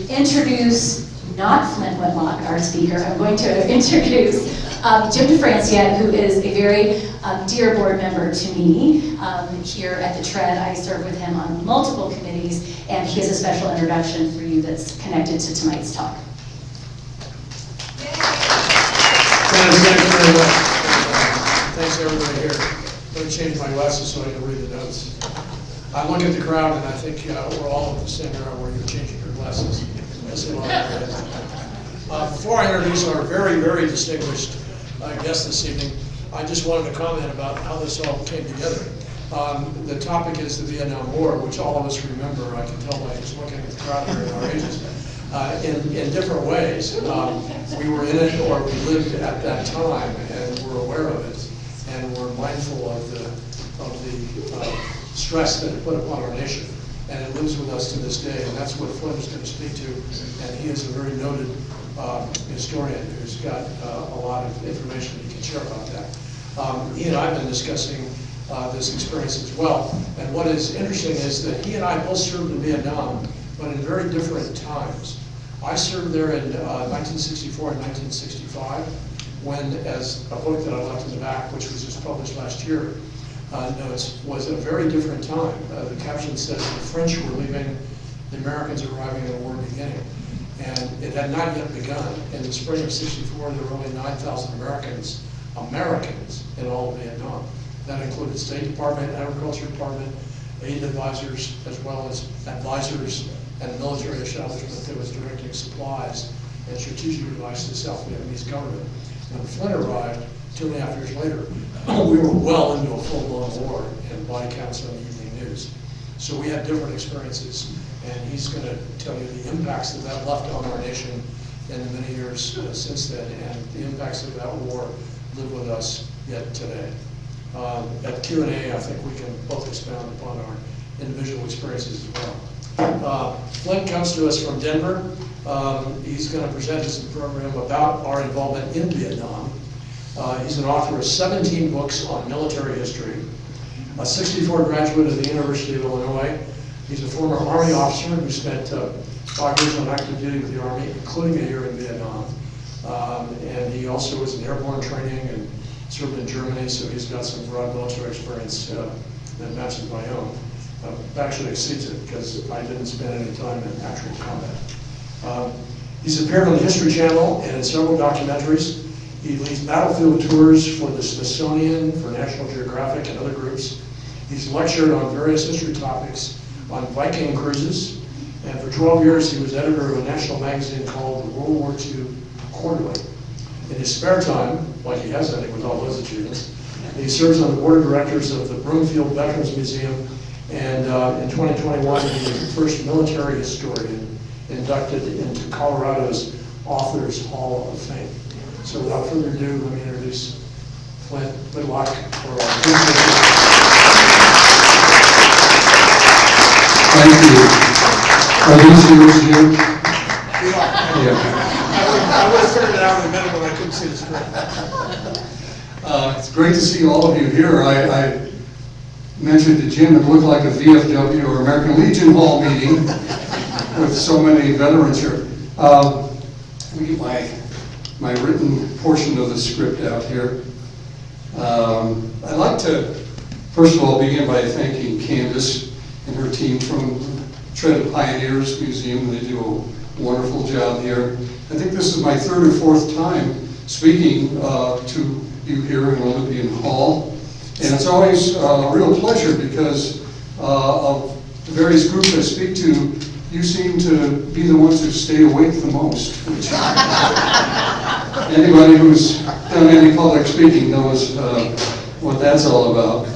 introduce not Flint Whitlock, our speaker. I'm going to introduce Jim DeFrancia, who is a very dear board member to me here at the TRED. I serve with him on multiple committees, and he has a special introduction for you that's connected to tonight's talk. Thanks very much. Thanks everybody here. I'm going to change my glasses so I can read the notes. I look at the crowd and I think we're all at the same era where you're changing your glasses. Before I introduce our very, very distinguished guest this evening, I just wanted to comment about how this all came together. The topic is the Vietnam War, which all of us remember. I can tell by just looking at the crowd here and our ages. In different ways. We were in it or we lived at that time and we're aware of it and we're mindful of the stress that it put upon our nation. And it lives with us to this day, and that's what Flint is going to speak to. And he is a very noted historian who's got a lot of information he can share about that. He and I have been discussing this experience as well. And what is interesting is that he and I both served in Vietnam, but in very different times. I served there in 1964 and 1965, when, as a book that I left in the back, which was just published last year, notes, was a very different time. The caption says the French were leaving, the Americans arriving, and the war beginning. And it had not yet begun. In the spring of '64, there were only 9,000 Americans in all of Vietnam. That included State Department, Agriculture Department, aid advisors, as well as advisors and a military establishment that was directing supplies and strategic advice to the South Vietnamese government. When Flint arrived 2.5 years later, we were well into a full-blown war and body counts on the evening news. So we had different experiences, and he's going to tell you the impacts that that left on our nation in the many years since then, and the impacts of that war live with us yet today. At Q&A, I think we can both expound upon our individual experiences as well. Flint comes to us from Denver. He's going to present us a program about our involvement in Vietnam. He's an author of 17 books on military history, a '64 graduate of the University of Illinois. He's a former Army officer who spent 5 years on active duty with the Army, including a year in Vietnam. And he also was in airborne training and served in Germany, so he's got some broad military experience that matches my own. Actually exceeds it, because I didn't spend any time in actual combat. He's appeared on the History Channel and in several documentaries. He leads battlefield tours for the Smithsonian, for National Geographic, and other groups. He's lectured on various history topics on Viking cruises, and for 12 years he was editor of a national magazine called the World War II Quarterly. In his spare time, like he has done with all those achievements, he serves on the board of directors of the Broomfield Veterans Museum, and in 2021 he was the first military historian inducted into Colorado's Authors Hall of Fame. So without further ado, let me introduce Flint Whitlock for our Thank you. Are these yours, Jim? Yeah. I would have figured it out in a minute when I couldn't see the screen. It's great to see all of you here. I mentioned to Jim it looked like a VFW or American Legion Hall meeting with so many veterans here. Let me get my written portion of the script out here. I'd like to, first of all, begin by thanking Candace and her team from TRED Pioneers Museum. They do a wonderful job here. I think this is my 3rd or 4th time speaking to you here in Olympian Hall. And it's always a real pleasure because of the various groups I speak to, you seem to be the ones who stay awake the most. Which anybody who's done any public speaking knows what that's all about.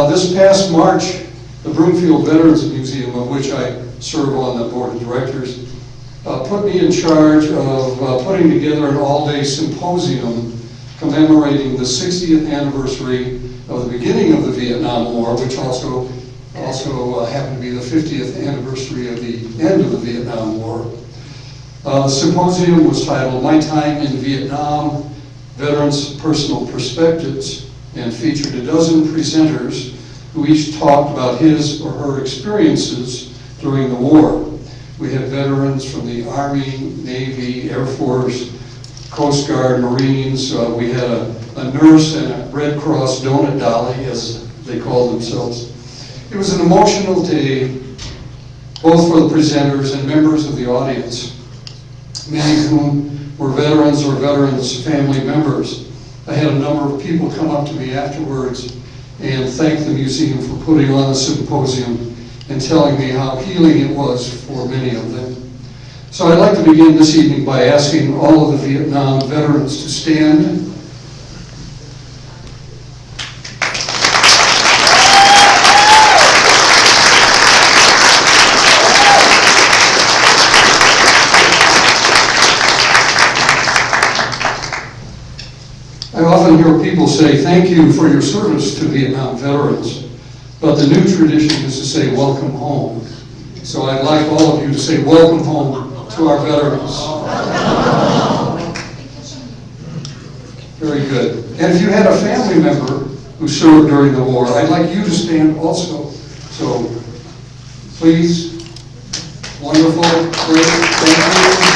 This past March, the Broomfield Veterans Museum, of which I serve on the board of directors, put me in charge of putting together an all-day symposium commemorating the 60th anniversary of the beginning of the Vietnam War, which also happened to be the 50th anniversary of the end of the Vietnam War. The symposium was titled My Time in Vietnam, Veterans' Personal Perspectives, and featured a dozen presenters who each talked about his or her experiences during the war. We had veterans from the Army, Navy, Air Force, Coast Guard, Marines. We had a nurse and a Red Cross donut dolly, as they called themselves. It was an emotional day, both for the presenters and members of the audience, many of whom were veterans or veterans' family members. I had a number of people come up to me afterwards and thank the museum for putting on the symposium and telling me how healing it was for many of them. So I'd like to begin this evening by asking all of the Vietnam veterans to stand. I often hear people say, thank you for your service to Vietnam veterans, but the new tradition is to say, welcome home. So I'd like all of you to say, welcome home to our veterans. Very good. And if you had a family member who served during the war, I'd like you to stand also. So please, wonderful, great, thank you.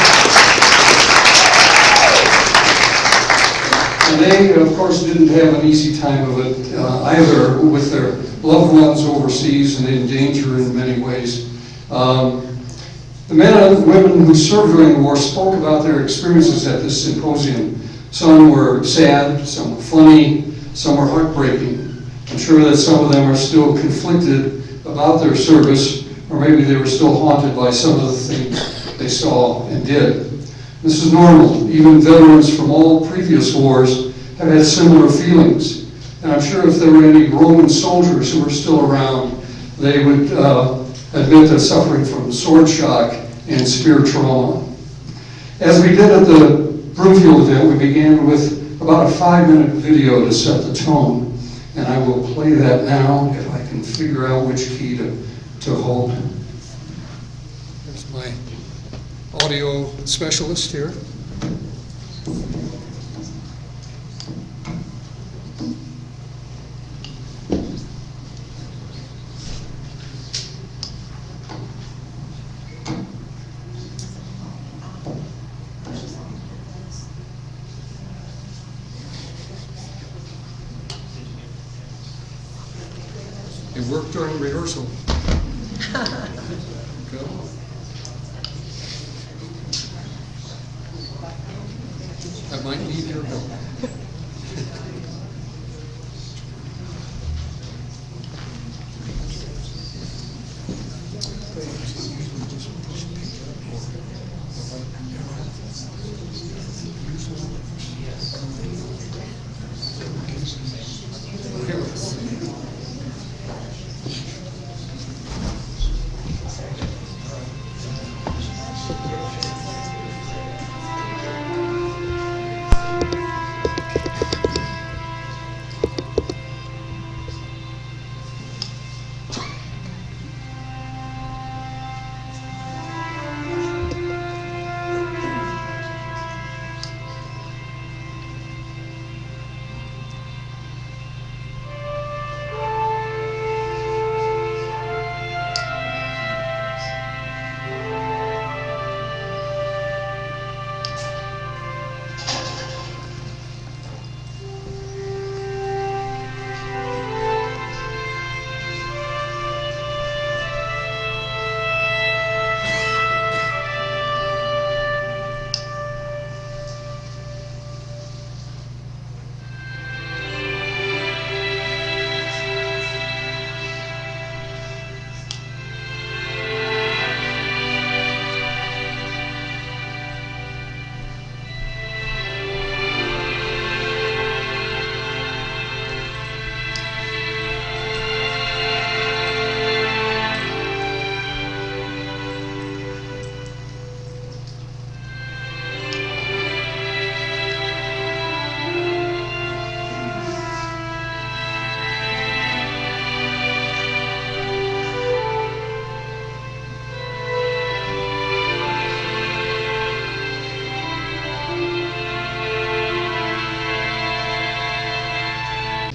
And they, of course, didn't have an easy time of it either, with their loved ones overseas and in danger in many ways. The men and women who served during the war spoke about their experiences at this symposium. Some were sad, some were funny, some were heartbreaking. I'm sure that some of them are still conflicted about their service, or maybe they were still haunted by some of the things they saw and did. This is normal. Even veterans from all previous wars have had similar feelings. And I'm sure if there were any Roman soldiers who were still around, they would admit to suffering from sword shock and spear trauma. As we did at the Broomfield event, we began with about a 5-minute video to set the tone. And I will play that now if I can figure out which key to hold. There's my audio specialist here. It worked during rehearsal. Good. I might need your help.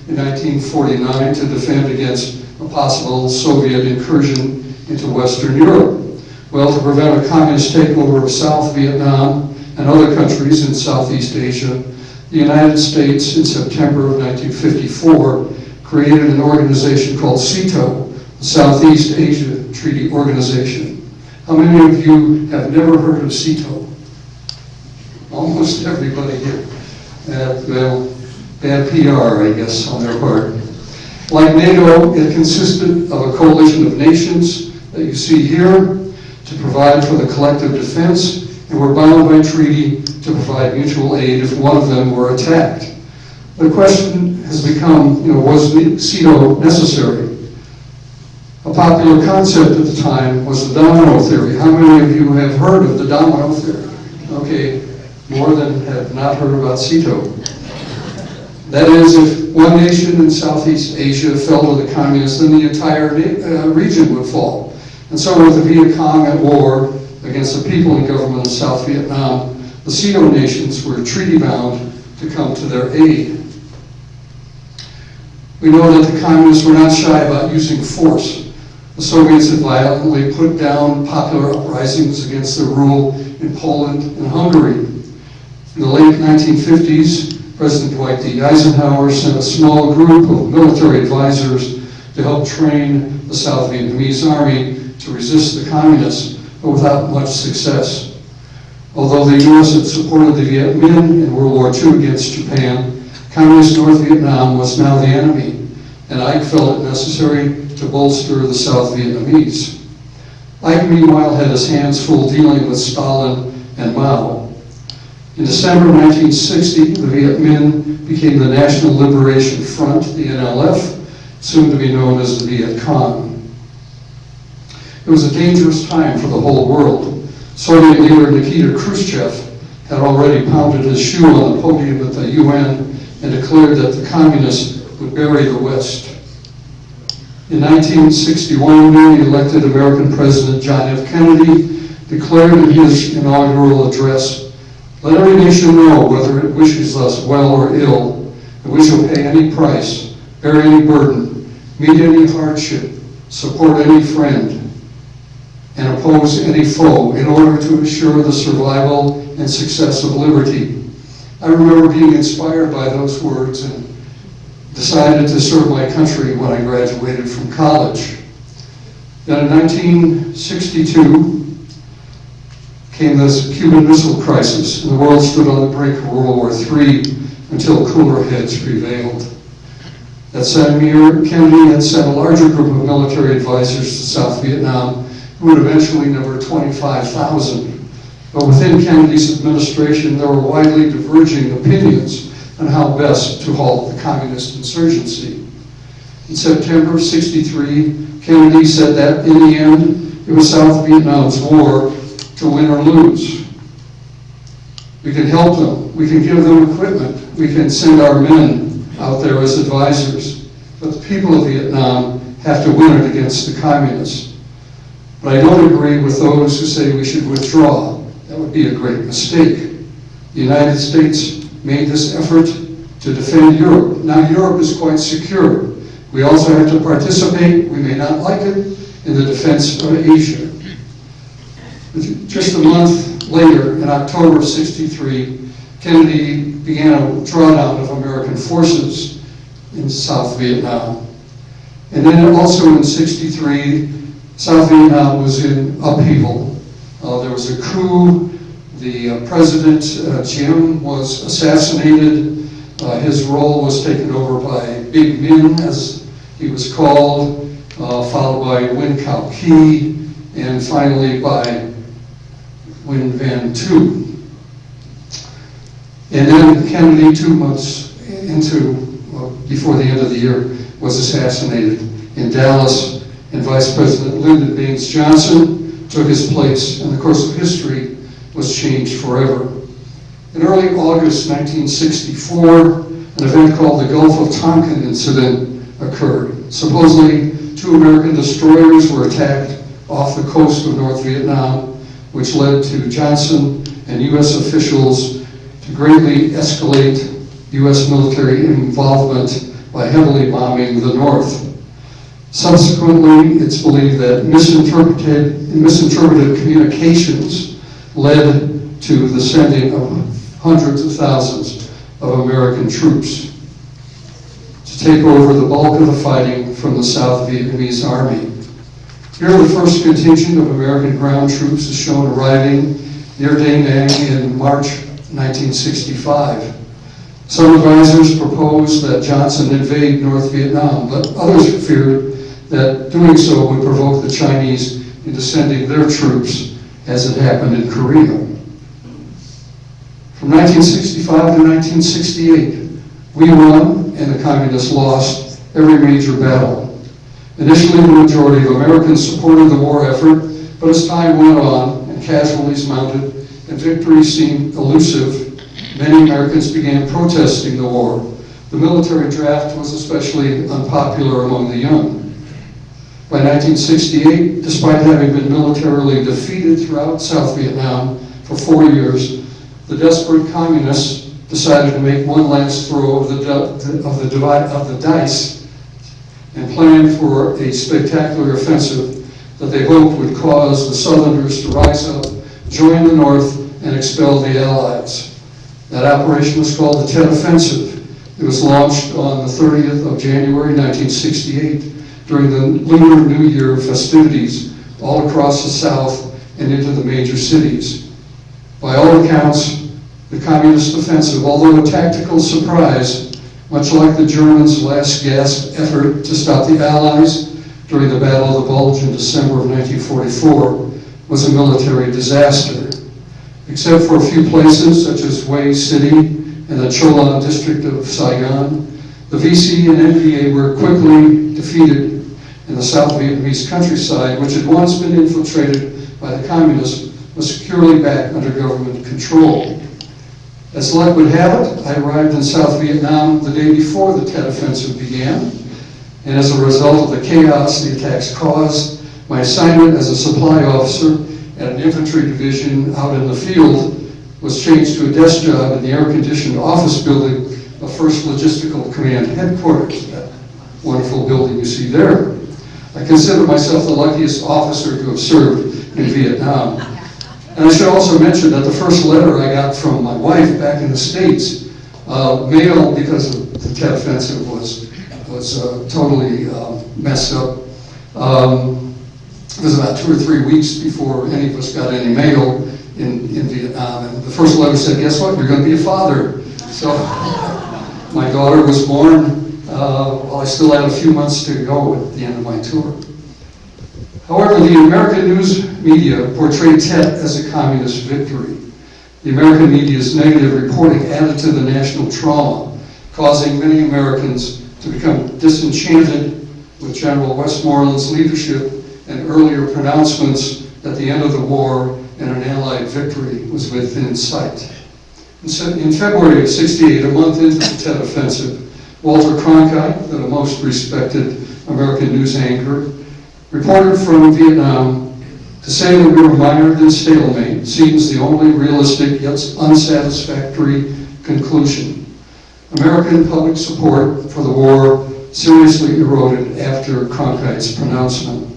In 1949 to defend against a possible Soviet incursion into Western Europe. Well, to prevent a communist takeover of South Vietnam and other countries in Southeast Asia, the United States in September of 1954 created an organization called SEATO, the Southeast Asia Treaty Organization. How many of you have never heard of SEATO? Almost everybody here. Well, bad PR, I guess, on their part. Like NATO, it consisted of a coalition of nations that you see here to provide for the collective defense, and were bound by treaty to provide mutual aid if one of them were attacked. The question has become, was SEATO necessary? A popular concept at the time was the domino theory. How many of you have heard of the domino theory? Okay, more than have not heard about SEATO. That is, if one nation in Southeast Asia fell to the communists, then the entire region would fall. And so with the Viet Cong at war against the people and government of South Vietnam, the SEATO nations were treaty-bound to come to their aid. We know that the communists were not shy about using force. The Soviets had violently put down popular uprisings against their rule in Poland and Hungary. In the late 1950s, President Dwight D. Eisenhower sent a small group of military advisors to help train the South Vietnamese army to resist the communists, but without much success. Although the U.S. had supported the Viet Minh in World War II against Japan, Communist North Vietnam was now the enemy, and Ike felt it necessary to bolster the South Vietnamese. Ike, meanwhile, had his hands full dealing with Stalin and Mao. In December 1960, the Viet Minh became the National Liberation Front, the NLF, soon to be known as the Viet Cong. It was a dangerous time for the whole world. Soviet leader Nikita Khrushchev had already pounded his shoe on the podium at the UN and declared that the communists would bury the West. In 1961, newly elected American President John F. Kennedy declared in his inaugural address, "Let every nation know whether it wishes us well or ill, that we shall pay any price, bear any burden, meet any hardship, support any friend, and oppose any foe in order to ensure the survival and success of liberty." I remember being inspired by those words and decided to serve my country when I graduated from college. Then in 1962 came this Cuban Missile Crisis, and the world stood on the brink of World War III until cooler heads prevailed. That same year, Kennedy had sent a larger group of military advisors to South Vietnam, who would eventually number 25,000. But within Kennedy's administration, there were widely diverging opinions on how best to halt the communist insurgency. In September of '63, Kennedy said that in the end, it was South Vietnam's war to win or lose. We can help them, we can give them equipment, we can send our men out there as advisors, but the people of Vietnam have to win it against the communists. But I don't agree with those who say we should withdraw. That would be a great mistake. The United States made this effort to defend Europe. Now Europe is quite secure. We also have to participate, we may not like it, in the defense of Asia. Just a month later, in October of '63, Kennedy began a drawdown of American forces in South Vietnam. And then also in '63, South Vietnam was in upheaval. There was a coup. The president, Jim, was assassinated. His role was taken over by Big Min, as he was called, followed by Nguyen Cao Ky, and finally by Nguyen Van Tu. And then Kennedy, 2 months before the end of the year, was assassinated in Dallas, and Vice President Lyndon Baines Johnson took his place, and the course of history was changed forever. In early August 1964, an event called the Gulf of Tonkin incident occurred. Supposedly, 2 American destroyers were attacked off the coast of North Vietnam, which led to Johnson and U.S. officials to greatly escalate U.S. military involvement by heavily bombing the North. Subsequently, it's believed that misinterpreted communications led to the sending of hundreds of thousands of American troops to take over the bulk of the fighting from the South Vietnamese army. Here, the first contingent of American ground troops is shown arriving near Da Nang in March 1965. Some advisors proposed that Johnson invade North Vietnam, but others feared that doing so would provoke the Chinese into sending their troops, as it happened in Korea. From 1965 to 1968, we won and the communists lost every major battle. Initially, the majority of Americans supported the war effort, but as time went on and casualties mounted and victory seemed elusive, many Americans began protesting the war. The military draft was especially unpopular among the young. By 1968, despite having been militarily defeated throughout South Vietnam for 4 years, the desperate communists decided to make one last throw of the dice and planned for a spectacular offensive that they hoped would cause the Southerners to rise up, join the North, and expel the Allies. That operation was called the Tet Offensive. It was launched on the 30th of January 1968 during the Lunar New Year festivities all across the South and into the major cities. By all accounts, the communist offensive, although a tactical surprise, much like the Germans' last gasp effort to stop the Allies during the Battle of the Bulge in December of 1944, was a military disaster. Except for a few places, such as Hue City and the Cholan district of Saigon, the VC and NVA were quickly defeated, and the South Vietnamese countryside, which had once been infiltrated by the communists, was securely back under government control. As luck would have it, I arrived in South Vietnam the day before the Tet Offensive began, and as a result of the chaos the attacks caused, my assignment as a supply officer at an infantry division out in the field was changed to a desk job in the air-conditioned office building of 1st Logistical Command Headquarters, that wonderful building you see there. I consider myself the luckiest officer to have served in Vietnam. And I should also mention that the first letter I got from my wife back in the States, mail, because of the Tet Offensive was totally messed up. It was about 2 or 3 weeks before any of us got any mail in Vietnam. And the first letter said, guess what, you're going to be a father. So my daughter was born while I still had a few months to go at the end of my tour. However, the American news media portrayed Tet as a communist victory. The American media's negative reporting added to the national trauma, causing many Americans to become disenchanted with General Westmoreland's leadership and earlier pronouncements that the end of the war and an Allied victory was within sight. In February of '68, a month into the Tet Offensive, Walter Cronkite, the most respected American news anchor, reported from Vietnam to say that we were mired in stalemate seems the only realistic yet unsatisfactory conclusion. American public support for the war seriously eroded after Cronkite's pronouncement.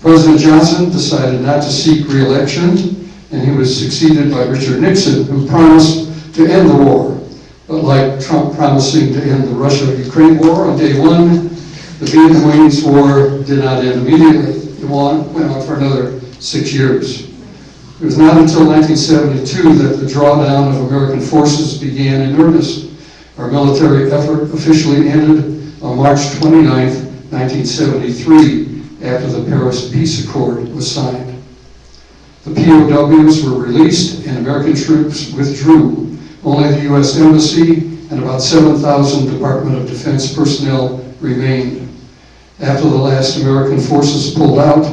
President Johnson decided not to seek re-election, and he was succeeded by Richard Nixon, who promised to end the war. But like Trump promising to end the Russia-Ukraine war on day one, the Vietnamese War did not end immediately. It went on for another 6 years. It was not until 1972 that the drawdown of American forces began in earnest. Our military effort officially ended on March 29, 1973, after the Paris Peace Accord was signed. The POWs were released and American troops withdrew. Only the U.S. Embassy and about 7,000 Department of Defense personnel remained. After the last American forces pulled out,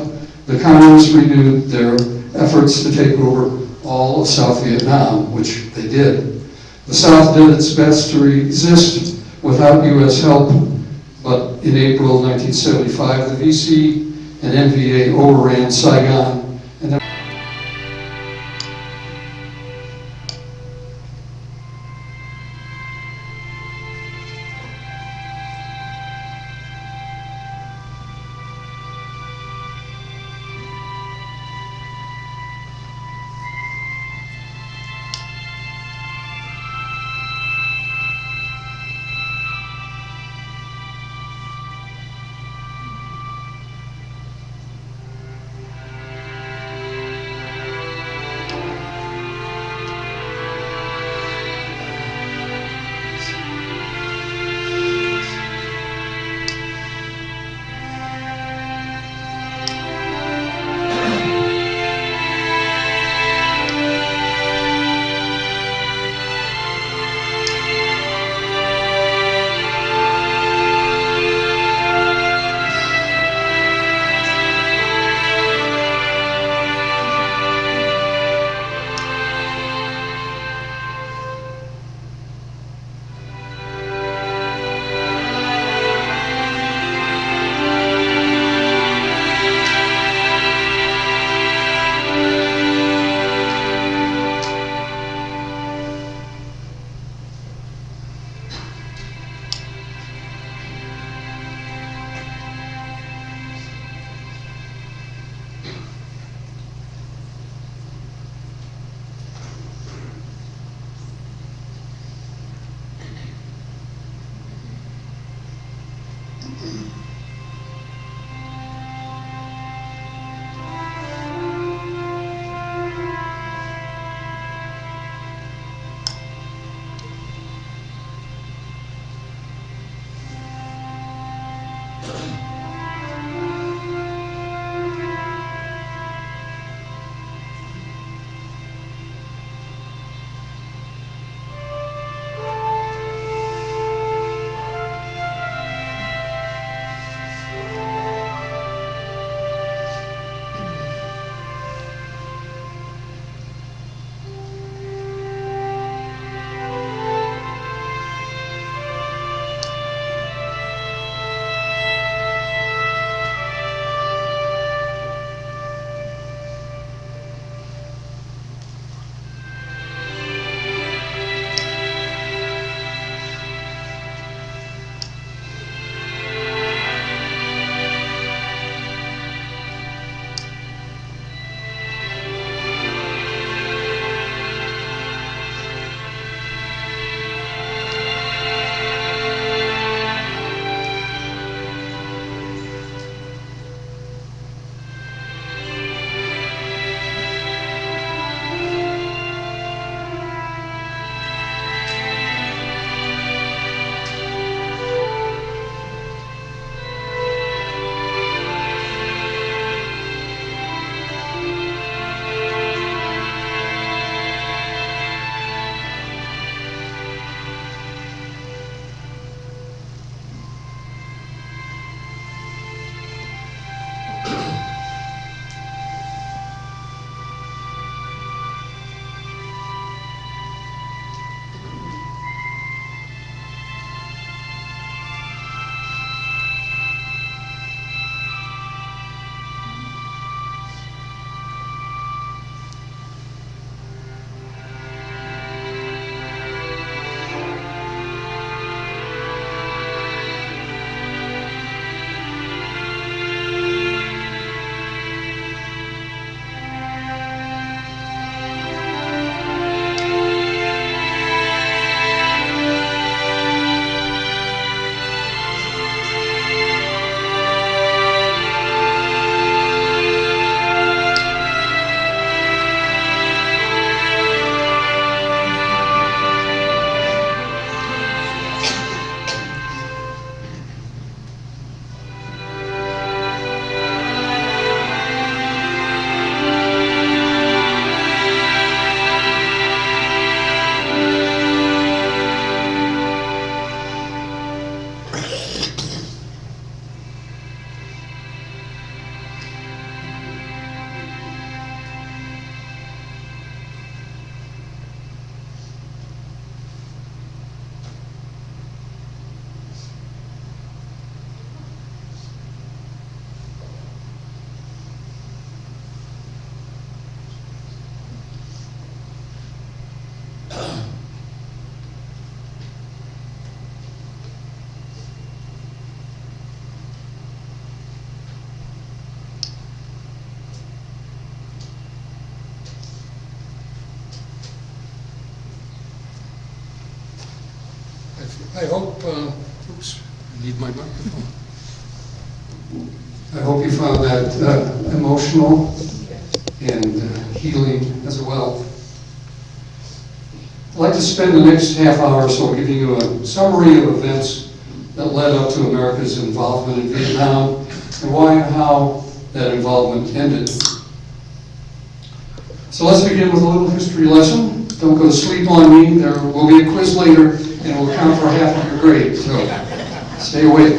the communists renewed their efforts to take over all of South Vietnam, which they did. The South did its best to resist without U.S. help, but in April 1975, the VC and NVA overran Saigon, and then I hope, oops, I need my microphone. I hope you found that emotional and healing as well. I'd like to spend the next half hour or so giving you a summary of events that led up to America's involvement in Vietnam and why and how that involvement ended. So let's begin with a little history lesson. Don't go to sleep on me. There will be a quiz later and it will count for half of your grade, so stay awake.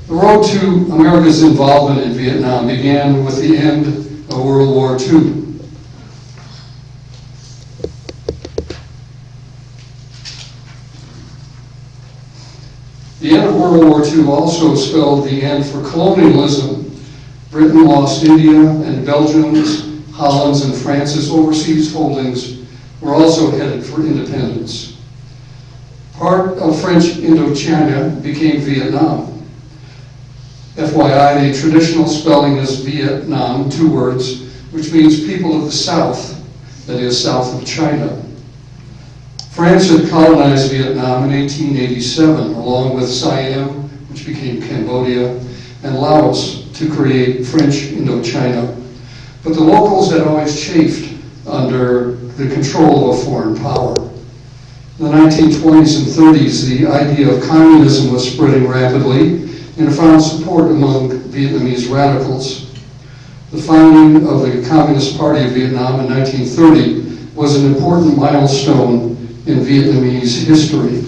The road to America's involvement in Vietnam began with the end of World War II. The end of World War II also spelled the end for colonialism. Britain lost India, and Belgium's, Holland's, and France's overseas holdings were also headed for independence. Part of French Indochina became Vietnam. FYI, the traditional spelling is Vietnam, 2 words, which means people of the South, that is, south of China. France had colonized Vietnam in 1887, along with Siam, which became Cambodia, and Laos to create French Indochina. But the locals had always chafed under the control of a foreign power. In the 1920s and 30s, the idea of communism was spreading rapidly and found support among Vietnamese radicals. The founding of the Communist Party of Vietnam in 1930 was an important milestone in Vietnamese history.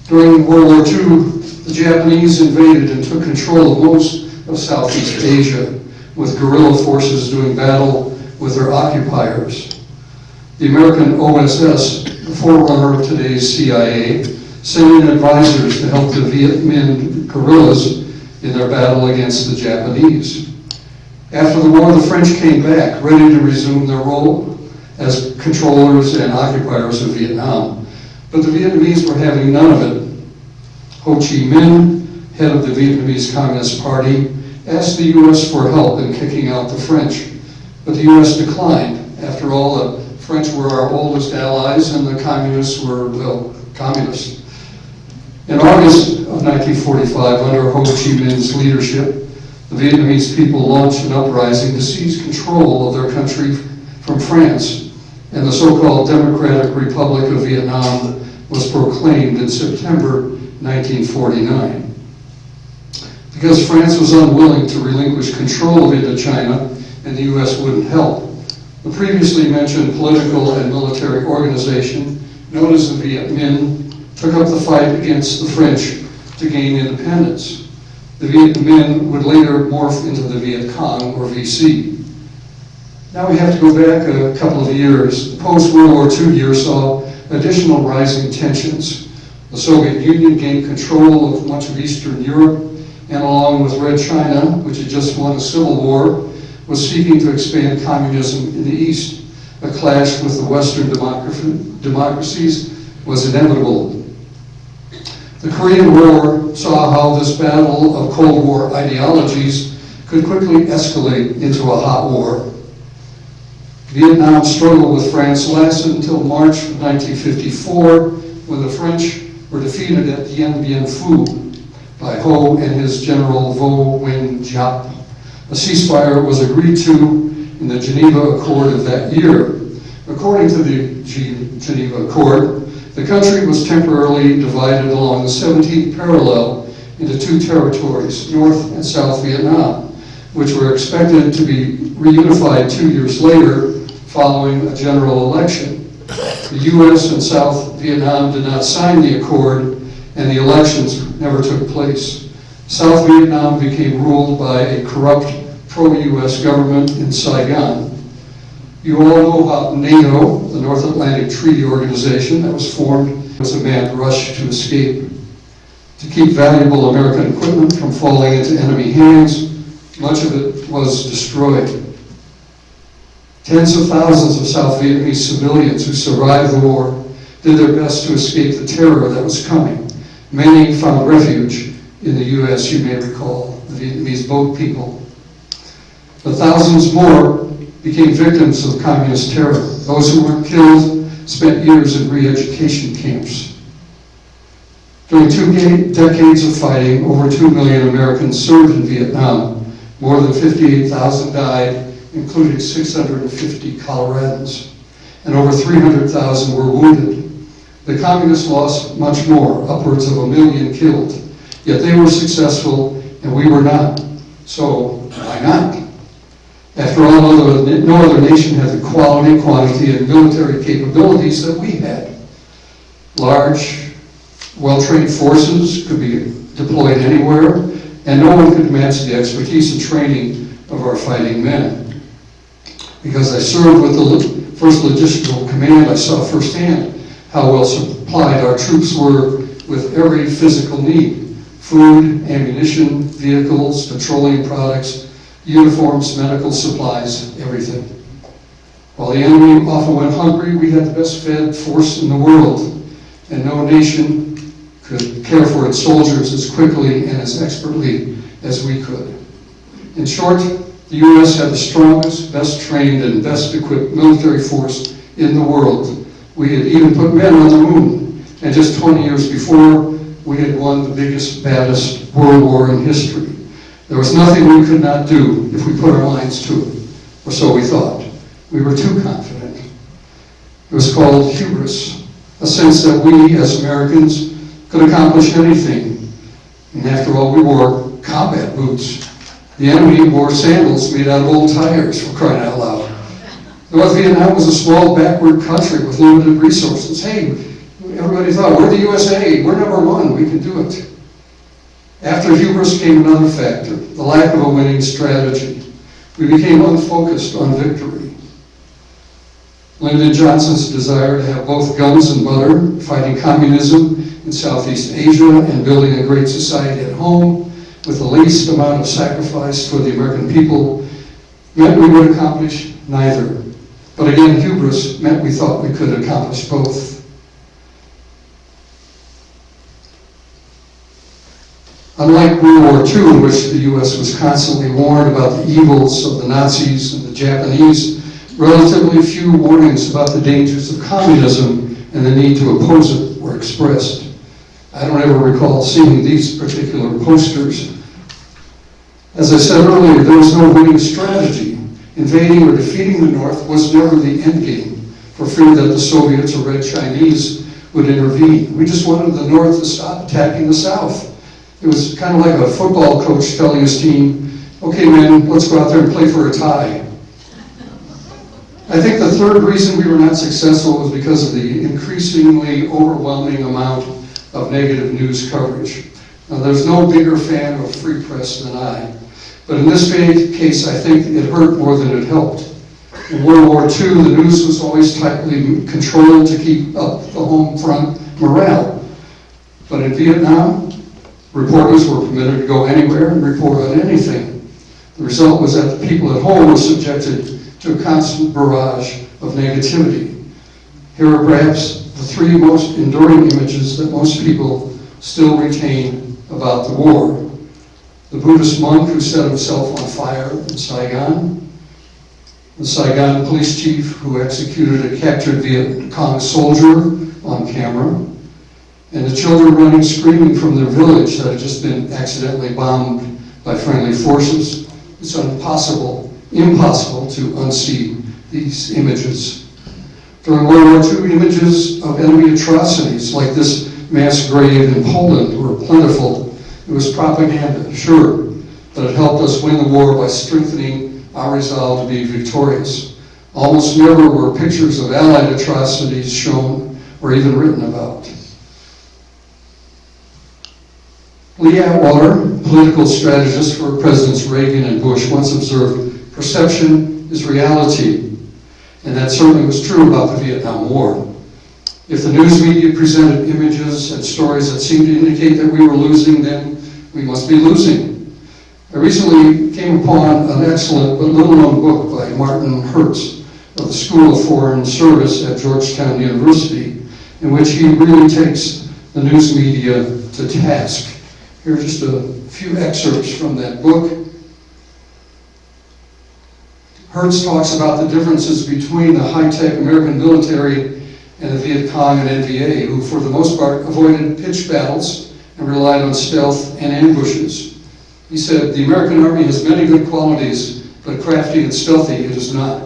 During World War II, the Japanese invaded and took control of most of Southeast Asia, with guerrilla forces doing battle with their occupiers. The American OSS, the forerunner of today's CIA, sent in advisors to help the Viet Minh guerrillas in their battle against the Japanese. After the war, the French came back, ready to resume their role as controllers and occupiers of Vietnam. But the Vietnamese were having none of it. Ho Chi Minh, head of the Vietnamese Communist Party, asked the U.S. for help in kicking out the French, but the U.S. declined. After all, the French were our oldest allies and the communists were, well, communists. In August of 1945, under Ho Chi Minh's leadership, the Vietnamese people launched an uprising to seize control of their country from France, and the so-called Democratic Republic of Vietnam was proclaimed in September 1949. Because France was unwilling to relinquish control of Indochina and the U.S. wouldn't help, the previously mentioned political and military organization, known as the Viet Minh, took up the fight against the French to gain independence. The Viet Minh would later morph into the Viet Cong, or VC. Now we have to go back a couple of years. The post-World War II year saw additional rising tensions. The Soviet Union gained control of much of Eastern Europe, and along with Red China, which had just won a civil war, was seeking to expand communism in the East. A clash with the Western democracies was inevitable. The Korean War saw how this battle of Cold War ideologies could quickly escalate into a hot war. Vietnam's struggle with France lasted until March of 1954, when the French were defeated at Dien Bien Phu by Ho and his general Vo Nguyen Giap. A ceasefire was agreed to in the Geneva Accord of that year. According to the Geneva Accord, the country was temporarily divided along the 17th parallel into 2 territories, North and South Vietnam, which were expected to be reunified 2 years later following a general election. The U.S. and South Vietnam did not sign the accord, and the elections never took place. South Vietnam became ruled by a corrupt pro-U.S. government in Saigon. You all know about NATO, the North Atlantic Treaty Organization that was formed as a mad rush to escape. To keep valuable American equipment from falling into enemy hands, much of it was destroyed. Tens of thousands of South Vietnamese civilians who survived the war did their best to escape the terror that was coming. Many found refuge in the U.S., you may recall, the Vietnamese boat people. But thousands more became victims of communist terror. Those who weren't killed spent years in re-education camps. During 2 decades of fighting, over 2 million Americans served in Vietnam. More than 58,000 died, including 650 Coloradans, and over 300,000 were wounded. The communists lost much more, upwards of 1 million killed. Yet they were successful, and we were not. So why not? After all, no other nation had the quality, quantity, and military capabilities that we had. Large, well-trained forces could be deployed anywhere, and no one could match the expertise and training of our fighting men. Because I served with the 1st Logistical Command, I saw firsthand how well supplied our troops were with every physical need: food, ammunition, vehicles, petroleum products, uniforms, medical supplies, everything. While the enemy often went hungry, we had the best fed force in the world, and no nation could care for its soldiers as quickly and as expertly as we could. In short, the U.S. had the strongest, best trained, and best equipped military force in the world. We had even put men on the moon, and just 20 years before, we had won the biggest, baddest world war in history. There was nothing we could not do if we put our minds to it, or so we thought. We were too confident. It was called hubris, a sense that we, as Americans, could accomplish anything. And after all, we wore combat boots. The enemy wore sandals made out of old tires, for crying out loud. North Vietnam was a small, backward country with limited resources. Hey, everybody thought, we're the USA, we're #1, we can do it. After hubris came another factor, the lack of a winning strategy. We became unfocused on victory. Lyndon Johnson's desire to have both guns and butter, fighting communism in Southeast Asia and building a great society at home with the least amount of sacrifice for the American people, meant we would accomplish neither. But again, hubris meant we thought we could accomplish both. Unlike World War II, in which the U.S. was constantly warned about the evils of the Nazis and the Japanese, relatively few warnings about the dangers of communism and the need to oppose it were expressed. I don't ever recall seeing these particular posters. As I said earlier, there was no winning strategy. Invading or defeating the North was never the end game, for fear that the Soviets or Red Chinese would intervene. We just wanted the North to stop attacking the South. It was kind of like a football coach telling his team, okay, man, let's go out there and play for a tie. I think the third reason we were not successful was because of the increasingly overwhelming amount of negative news coverage. Now, there's no bigger fan of free press than I, but in this case, I think it hurt more than it helped. In World War II, the news was always tightly controlled to keep up the home front morale. But in Vietnam, reporters were permitted to go anywhere and report on anything. The result was that the people at home were subjected to a constant barrage of negativity. Here are perhaps the 3 most enduring images that most people still retain about the war. The Buddhist monk who set himself on fire in Saigon, the Saigon police chief who executed a captured Viet Cong soldier on camera, and the children running screaming from their village that had just been accidentally bombed by friendly forces. It's impossible to unsee these images. During World War II, images of enemy atrocities like this mass grave in Poland were plentiful. It was propaganda, sure, but it helped us win the war by strengthening our resolve to be victorious. Almost never were pictures of Allied atrocities shown or even written about. Lee Atwater, political strategist for Presidents Reagan and Bush, once observed, "Perception is reality." And that certainly was true about the Vietnam War. If the news media presented images and stories that seemed to indicate that we were losing, then we must be losing. I recently came upon an excellent but little-known book by Martin Hertz of the School of Foreign Service at Georgetown University, in which he really takes the news media to task. Here are just a few excerpts from that book. Hertz talks about the differences between the high-tech American military and the Viet Cong and NVA, who for the most part avoided pitched battles and relied on stealth and ambushes. He said, "The American Army has many good qualities, but crafty and stealthy it is not."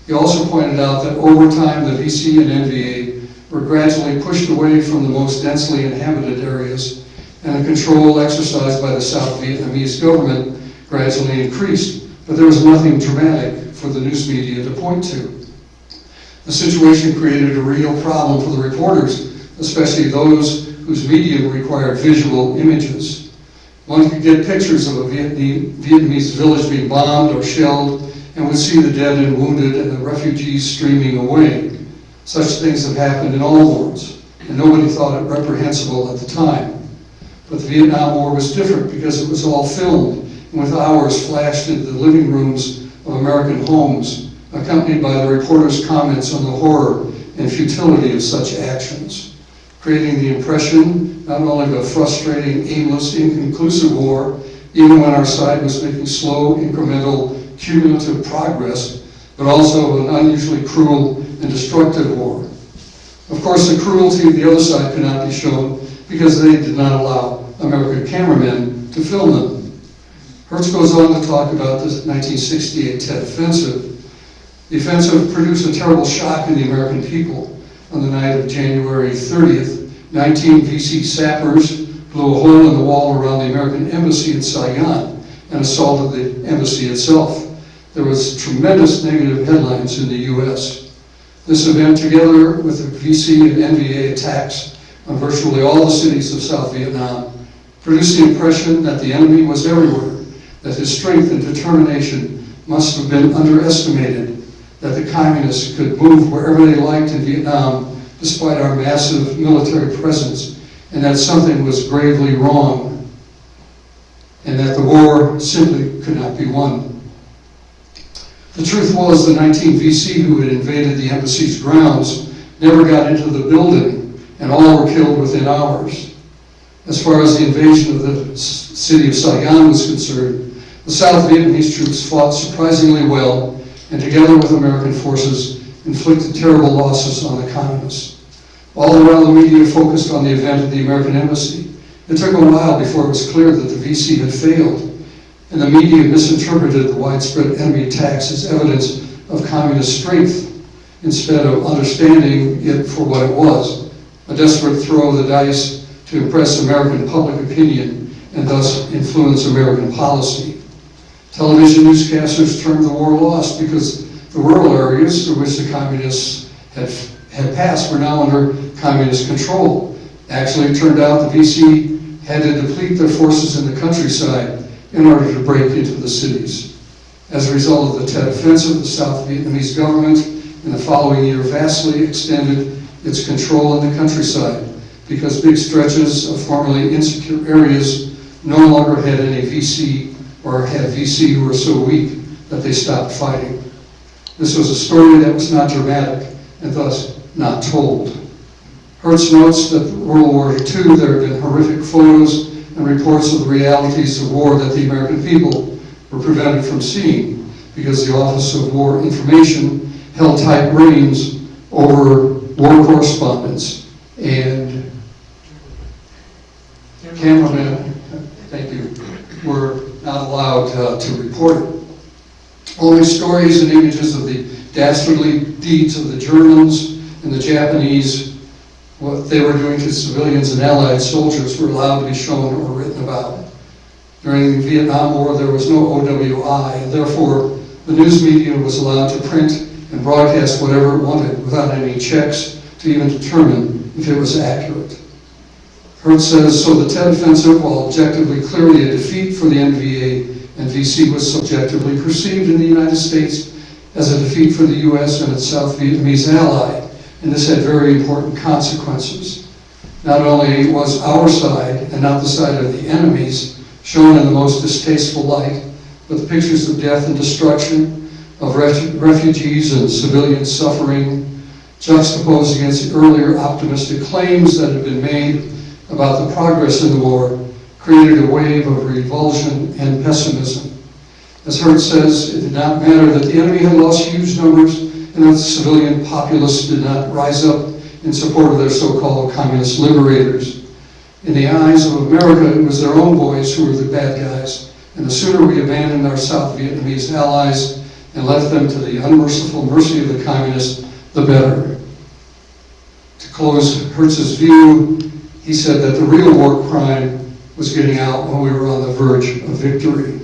He also pointed out that over time the VC and NVA were gradually pushed away from the most densely inhabited areas, and the control exercised by the South Vietnamese government gradually increased, but there was nothing dramatic for the news media to point to. The situation created a real problem for the reporters, especially those whose medium required visual images. One could get pictures of a Vietnamese village being bombed or shelled and would see the dead and wounded and the refugees streaming away. Such things have happened in all wars, and nobody thought it reprehensible at the time. But the Vietnam War was different because it was all filmed and with hours flashed into the living rooms of American homes, accompanied by the reporters' comments on the horror and futility of such actions, creating the impression not only of a frustrating, aimless, inconclusive war, even when our side was making slow, incremental, cumulative progress, but also of an unusually cruel and destructive war. Of course, the cruelty of the other side could not be shown because they did not allow American cameramen to film them. Hertz goes on to talk about the 1968 Tet Offensive. The offensive produced a terrible shock in the American people. On the night of January 30th, 19 VC sappers blew a hole in the wall around the American embassy in Saigon and assaulted the embassy itself. There was tremendous negative headlines in the U.S. This event, together with the VC and NVA attacks on virtually all the cities of South Vietnam, produced the impression that the enemy was everywhere, that his strength and determination must have been underestimated, that the communists could move wherever they liked in Vietnam despite our massive military presence, and that something was gravely wrong, and that the war simply could not be won. The truth was the 19 VC who had invaded the embassy's grounds never got into the building, and all were killed within hours. As far as the invasion of the city of Saigon was concerned, the South Vietnamese troops fought surprisingly well, and together with American forces, inflicted terrible losses on the communists. All the while the media focused on the event at the American embassy, it took a while before it was clear that the VC had failed, and the media misinterpreted the widespread enemy attacks as evidence of communist strength, instead of understanding it for what it was, a desperate throw of the dice to impress American public opinion and thus influence American policy. Television newscasters termed the war lost because the rural areas through which the communists had passed were now under communist control. Actually, it turned out the VC had to deplete their forces in the countryside in order to break into the cities. As a result of the Tet Offensive, the South Vietnamese government in the following year vastly extended its control in the countryside because big stretches of formerly insecure areas no longer had any VC or had VC who were so weak that they stopped fighting. This was a story that was not dramatic and thus not told. Hertz notes that in World War II there had been horrific photos and reports of the realities of war that the American people were prevented from seeing because the Office of War Information held tight reins over war correspondence, and cameramen, thank you, were not allowed to report it. Only stories and images of the dastardly deeds of the Germans and the Japanese, what they were doing to civilians and Allied soldiers, were allowed to be shown or written about. During the Vietnam War, there was no OWI, and therefore the news media was allowed to print and broadcast whatever it wanted without any checks to even determine if it was accurate. Hertz says, so the Tet Offensive, while objectively clearly a defeat for the NVA and VC, was subjectively perceived in the United States as a defeat for the US and its South Vietnamese ally, and this had very important consequences. Not only was our side, and not the side of the enemies, shown in the most distasteful light, but the pictures of death and destruction, of refugees and civilian suffering, juxtaposed against the earlier optimistic claims that had been made about the progress in the war, created a wave of revulsion and pessimism. As Hertz says, it did not matter that the enemy had lost huge numbers and and that the civilian populace did not rise up in support of their so-called communist liberators. In the eyes of America, it was their own boys who were the bad guys, and the sooner we abandoned our South Vietnamese allies and left them to the unmerciful mercy of the communists, the better. To close Hertz's view, he said that the real war crime was getting out when we were on the verge of victory.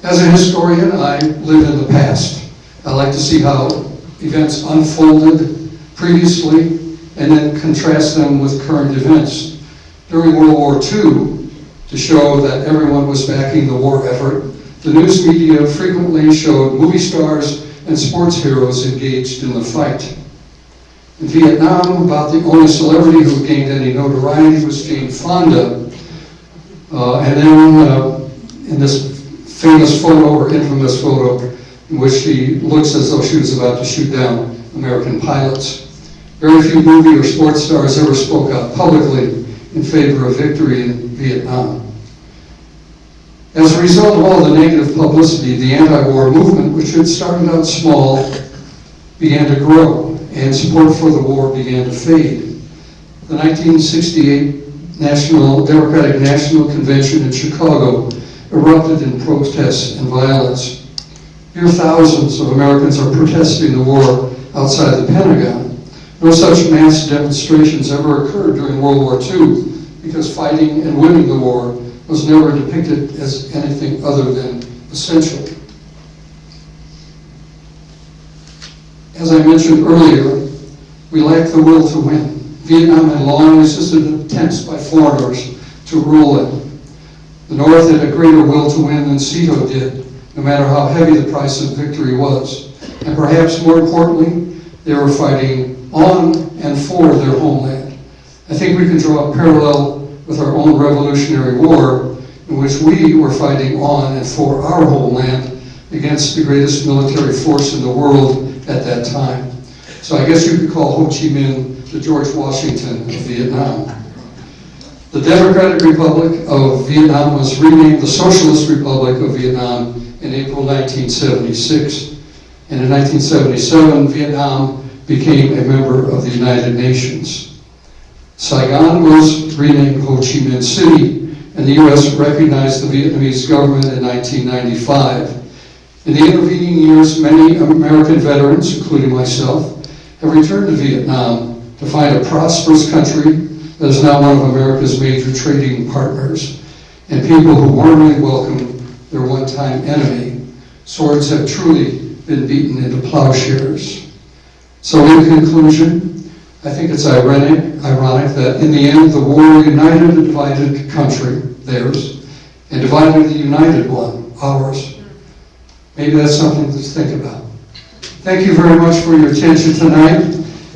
As a historian, I live in the past. I like to see how events unfolded previously and then contrast them with current events. During World War II, to show that everyone was backing the war effort, the news media frequently showed movie stars and sports heroes engaged in the fight. In Vietnam, about the only celebrity who gained any notoriety was Jane Fonda. And then in this famous photo, or infamous photo, in which she looks as though she was about to shoot down American pilots. Very few movie or sports stars ever spoke out publicly in favor of victory in Vietnam. As a result of all the negative publicity, the anti-war movement, which had started out small, began to grow, and support for the war began to fade. The 1968 Democratic National Convention in Chicago erupted in protests and violence. Here, thousands of Americans are protesting the war outside the Pentagon. No such mass demonstrations ever occurred during World War II because fighting and winning the war was never depicted as anything other than essential. As I mentioned earlier, we lack the will to win. Vietnam had long resisted attempts by foreigners to rule it. The North had a greater will to win than Cito did, no matter how heavy the price of victory was. And perhaps more importantly, they were fighting on and for their homeland. I think we can draw a parallel with our own Revolutionary War, in which we were fighting on and for our homeland against the greatest military force in the world at that time. So I guess you could call Ho Chi Minh the George Washington of Vietnam. The Democratic Republic of Vietnam was renamed the Socialist Republic of Vietnam in April 1976. And in 1977, Vietnam became a member of the United Nations. Saigon was renamed Ho Chi Minh City, and the U.S. recognized the Vietnamese government in 1995. In the intervening years, many American veterans, including myself, have returned to Vietnam to find a prosperous country that is now one of America's major trading partners, and people who warmly welcome their one-time enemy. Swords have truly been beaten into plowshares. So in conclusion, I think it's ironic that in the end the war united a divided country, theirs, and divided the united one, ours. Maybe that's something to think about. Thank you very much for your attention tonight.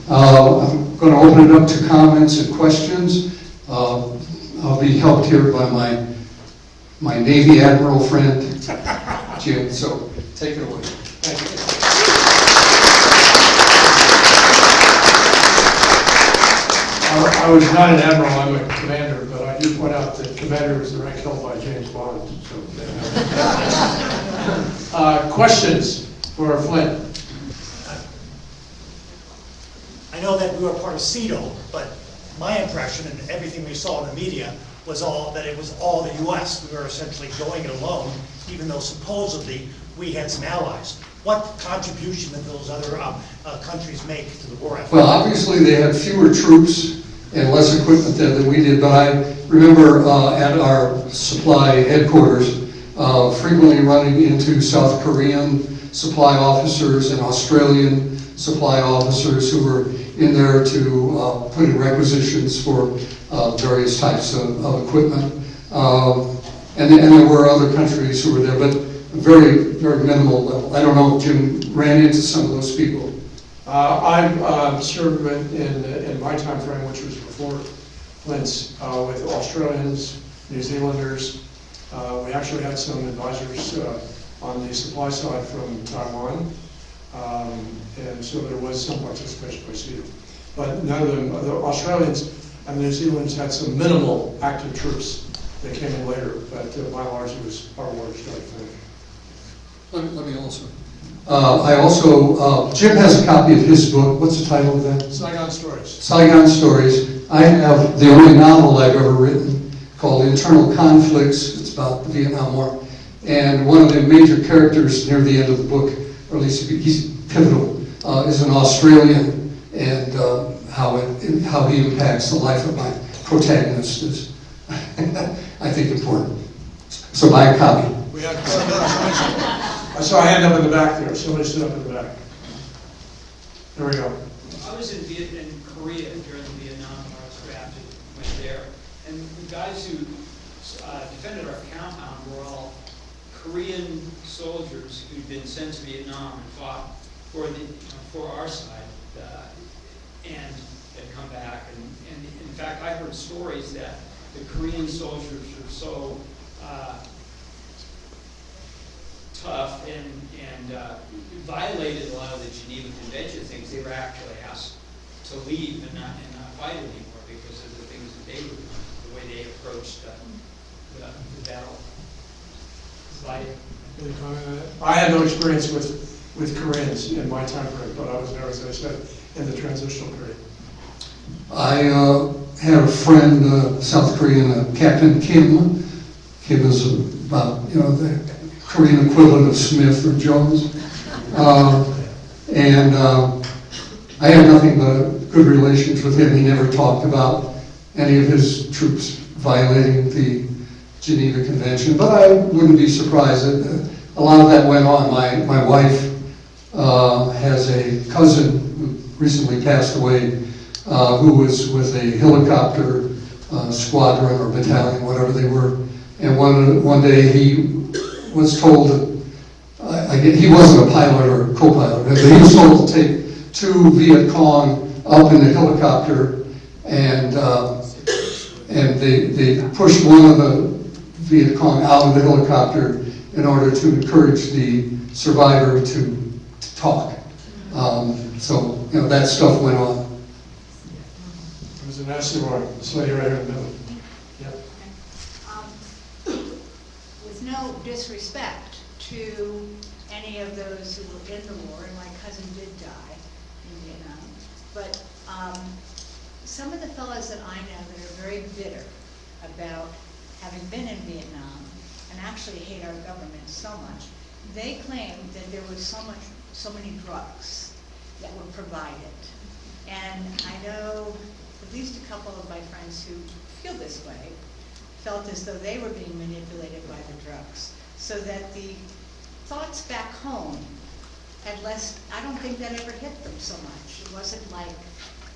I'm going to open it up to comments and questions. I'll be helped here by my Navy Admiral friend, Jim. So take it away. Thank you. I was not an admiral, I'm a commander, but I do point out that commander is the rank held by James Bond. So, questions for Flint? I know that we were part of CETO, but my impression and everything we saw in the media was that it was all the U.S. We were essentially going it alone, even though supposedly we had some allies. What contribution did those other countries make to the war effort? Well, obviously they had fewer troops and less equipment than we did, but I remember at our supply headquarters frequently running into South Korean supply officers and Australian supply officers who were in there to put in requisitions for various types of equipment. And there were other countries who were there, but very, very minimal level. I don't know if Jim ran into some of those people. I served in my time frame, which was before Flint's, with Australians, New Zealanders. We actually had some advisors on the supply side from Taiwan. And so there was some participation by CETO. But none of them, the Australians and the New Zealanders had some minimal active troops that came in later, but by and large it was our war started. Let me also I also, Jim has a copy of his book. What's the title of that? Saigon Stories. Saigon Stories. I have the only novel I've ever written called Internal Conflicts. It's about the Vietnam War. And one of the major characters near the end of the book, or at least he's pivotal, is an Australian, and how he impacts the life of my protagonist is, I think, important. So buy a copy. We have, I saw a hand up in the back there. Somebody stood up in the back. There we go. I was in Korea during the Vietnam when I was drafted, went there, and the guys who defended our compound were all Korean soldiers who'd been sent to Vietnam and fought for our side, and had come back. And in fact, I heard stories that the Korean soldiers were so tough and violated a lot of the Geneva Convention things. They were actually asked to leave and not fight anymore because of the things that they were doing, the way they approached the battle. Any comment on that? I had no experience with Koreans in my time period, but I was there, as I said, in the transitional period. I had a friend, South Korean, Captain Kim. Kim is about, the Korean equivalent of Smith or Jones. And I had nothing but good relations with him. He never talked about any of his troops violating the Geneva Convention, but I wouldn't be surprised that a lot of that went on. My wife has a cousin who recently passed away who was with a helicopter squadron or battalion, whatever they were, and one day he was told that he wasn't a pilot or co-pilot, but he was told to take 2 Viet Cong up in the helicopter, and they pushed one of the Viet Cong out of the helicopter in order to encourage the survivor to talk. So that stuff went on. It was a nasty war. This lady right here in the middle. Yep. With no disrespect to any of those who were in the war, and my cousin did die in Vietnam, but some of the fellows that I know that are very bitter about having been in Vietnam and actually hate our government so much, they claim that there was so many drugs that were provided. And I know at least a couple of my friends who feel this way felt as though they were being manipulated by the drugs, so that the thoughts back home had less. I don't think that ever hit them so much. It wasn't like,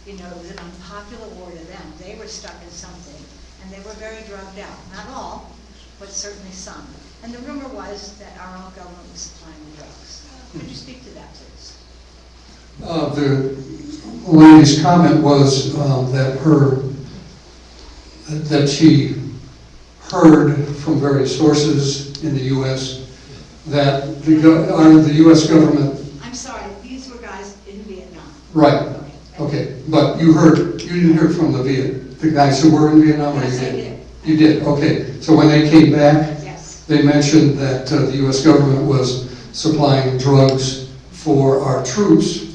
it was an unpopular war to them. They were stuck in something, and they were very drugged out. Not all, but certainly some. And the rumor was that our own government was supplying the drugs. Could you speak to that, please? The lady's comment was that she heard from various sources in the U.S. that the U.S. government. I'm sorry, these were guys in Vietnam. Right. Okay, but you didn't hear from the guys who were in Vietnam, or Yes, you did? I did. You did. Okay. So when they came back, Yes. they mentioned that the U.S. government was supplying drugs for our troops.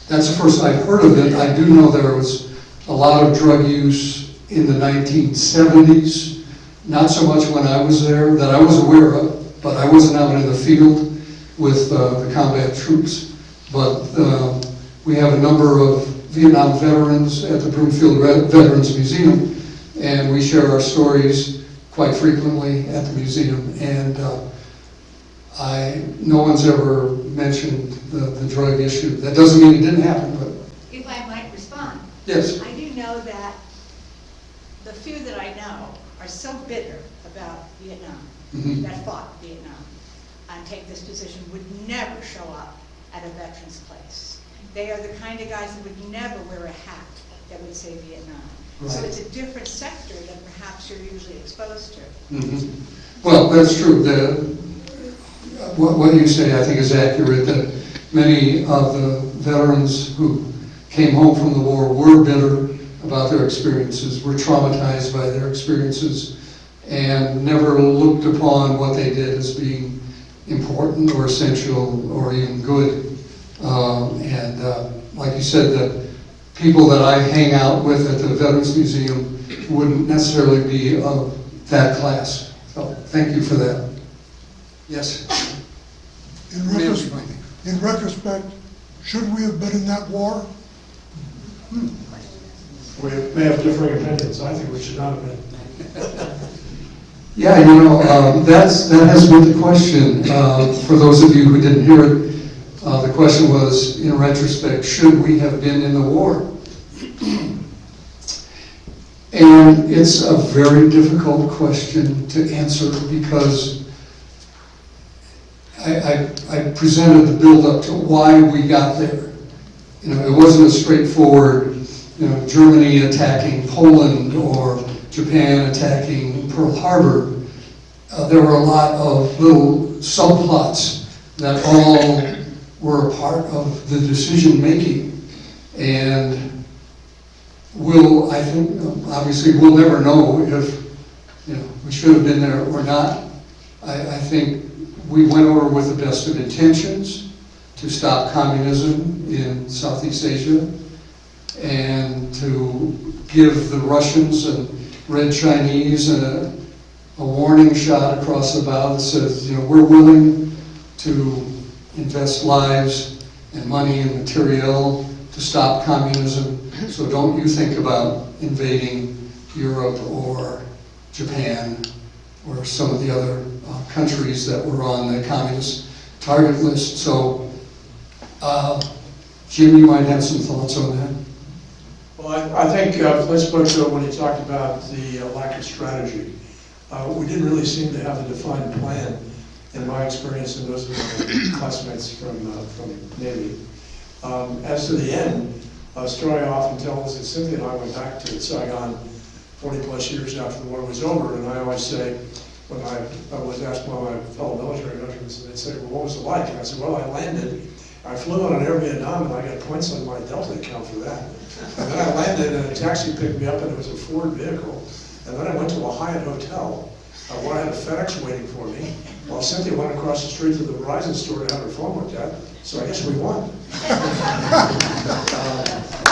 That's the first I've heard of it. I do know there was a lot of drug use in the 1970s. Not so much when I was there, that I was aware of, but I wasn't out in the field with the combat troops. But we have a number of Vietnam veterans at the Broomfield Veterans Museum, and we share our stories quite frequently at the museum. And no one's ever mentioned the drug issue. That doesn't mean it didn't happen, but. If I might respond. Yes. I do know that the few that I know are so bitter about Vietnam, that fought Vietnam, and take this position, would never show up at a veterans place. They are the kind of guys that would never wear a hat that would say Vietnam. Right. So it's a different sector than perhaps you're usually exposed to. Well, that's true. What you say, I think, is accurate, that many of the veterans who came home from the war were bitter about their experiences, were traumatized by their experiences, and never looked upon what they did as being important or essential or even good. Like you said, the people that I hang out with at the Veterans Museum wouldn't necessarily be of that class. So thank you for that. Yes? In retrospect, should we have been in that war? We may have differing opinions. I think we should not have been. Yeah, that has been the question. For those of you who didn't hear it, the question was, in retrospect, should we have been in the war? And it's a very difficult question to answer because I presented the build-up to why we got there. It wasn't a straightforward, Germany attacking Poland or Japan attacking Pearl Harbor. There were a lot of little subplots that all were a part of the decision-making. And I think, obviously we'll never know if, we should have been there or not. I think we went over with the best of intentions to stop communism in Southeast Asia and to give the Russians and Red Chinese a warning shot across the bow that says, we're willing to invest lives and money and material to stop communism. So don't you think about invading Europe or Japan or some of the other countries that were on the communist target list. So, Jim, you might have some thoughts on that. Well, I think Flint spoke to it when he talked about the lack of strategy. We didn't really seem to have a defined plan, in my experience, and those of my classmates from Navy. As to the end, a story I often tell is that Cynthia and I went back to Saigon 40 plus years after the war was over, and I always say, when I was asked by my fellow military veterans, they'd say, well, what was it like? And I said, well, I landed, I flew on an Air Vietnam, and I got points on my Delta account for that. And then I landed, and a taxi picked me up, and it was a Ford vehicle. And then I went to a Hyatt hotel, where I had a FedEx waiting for me, while Cynthia went across the street to the Verizon store to have her phone looked at. So I guess we won.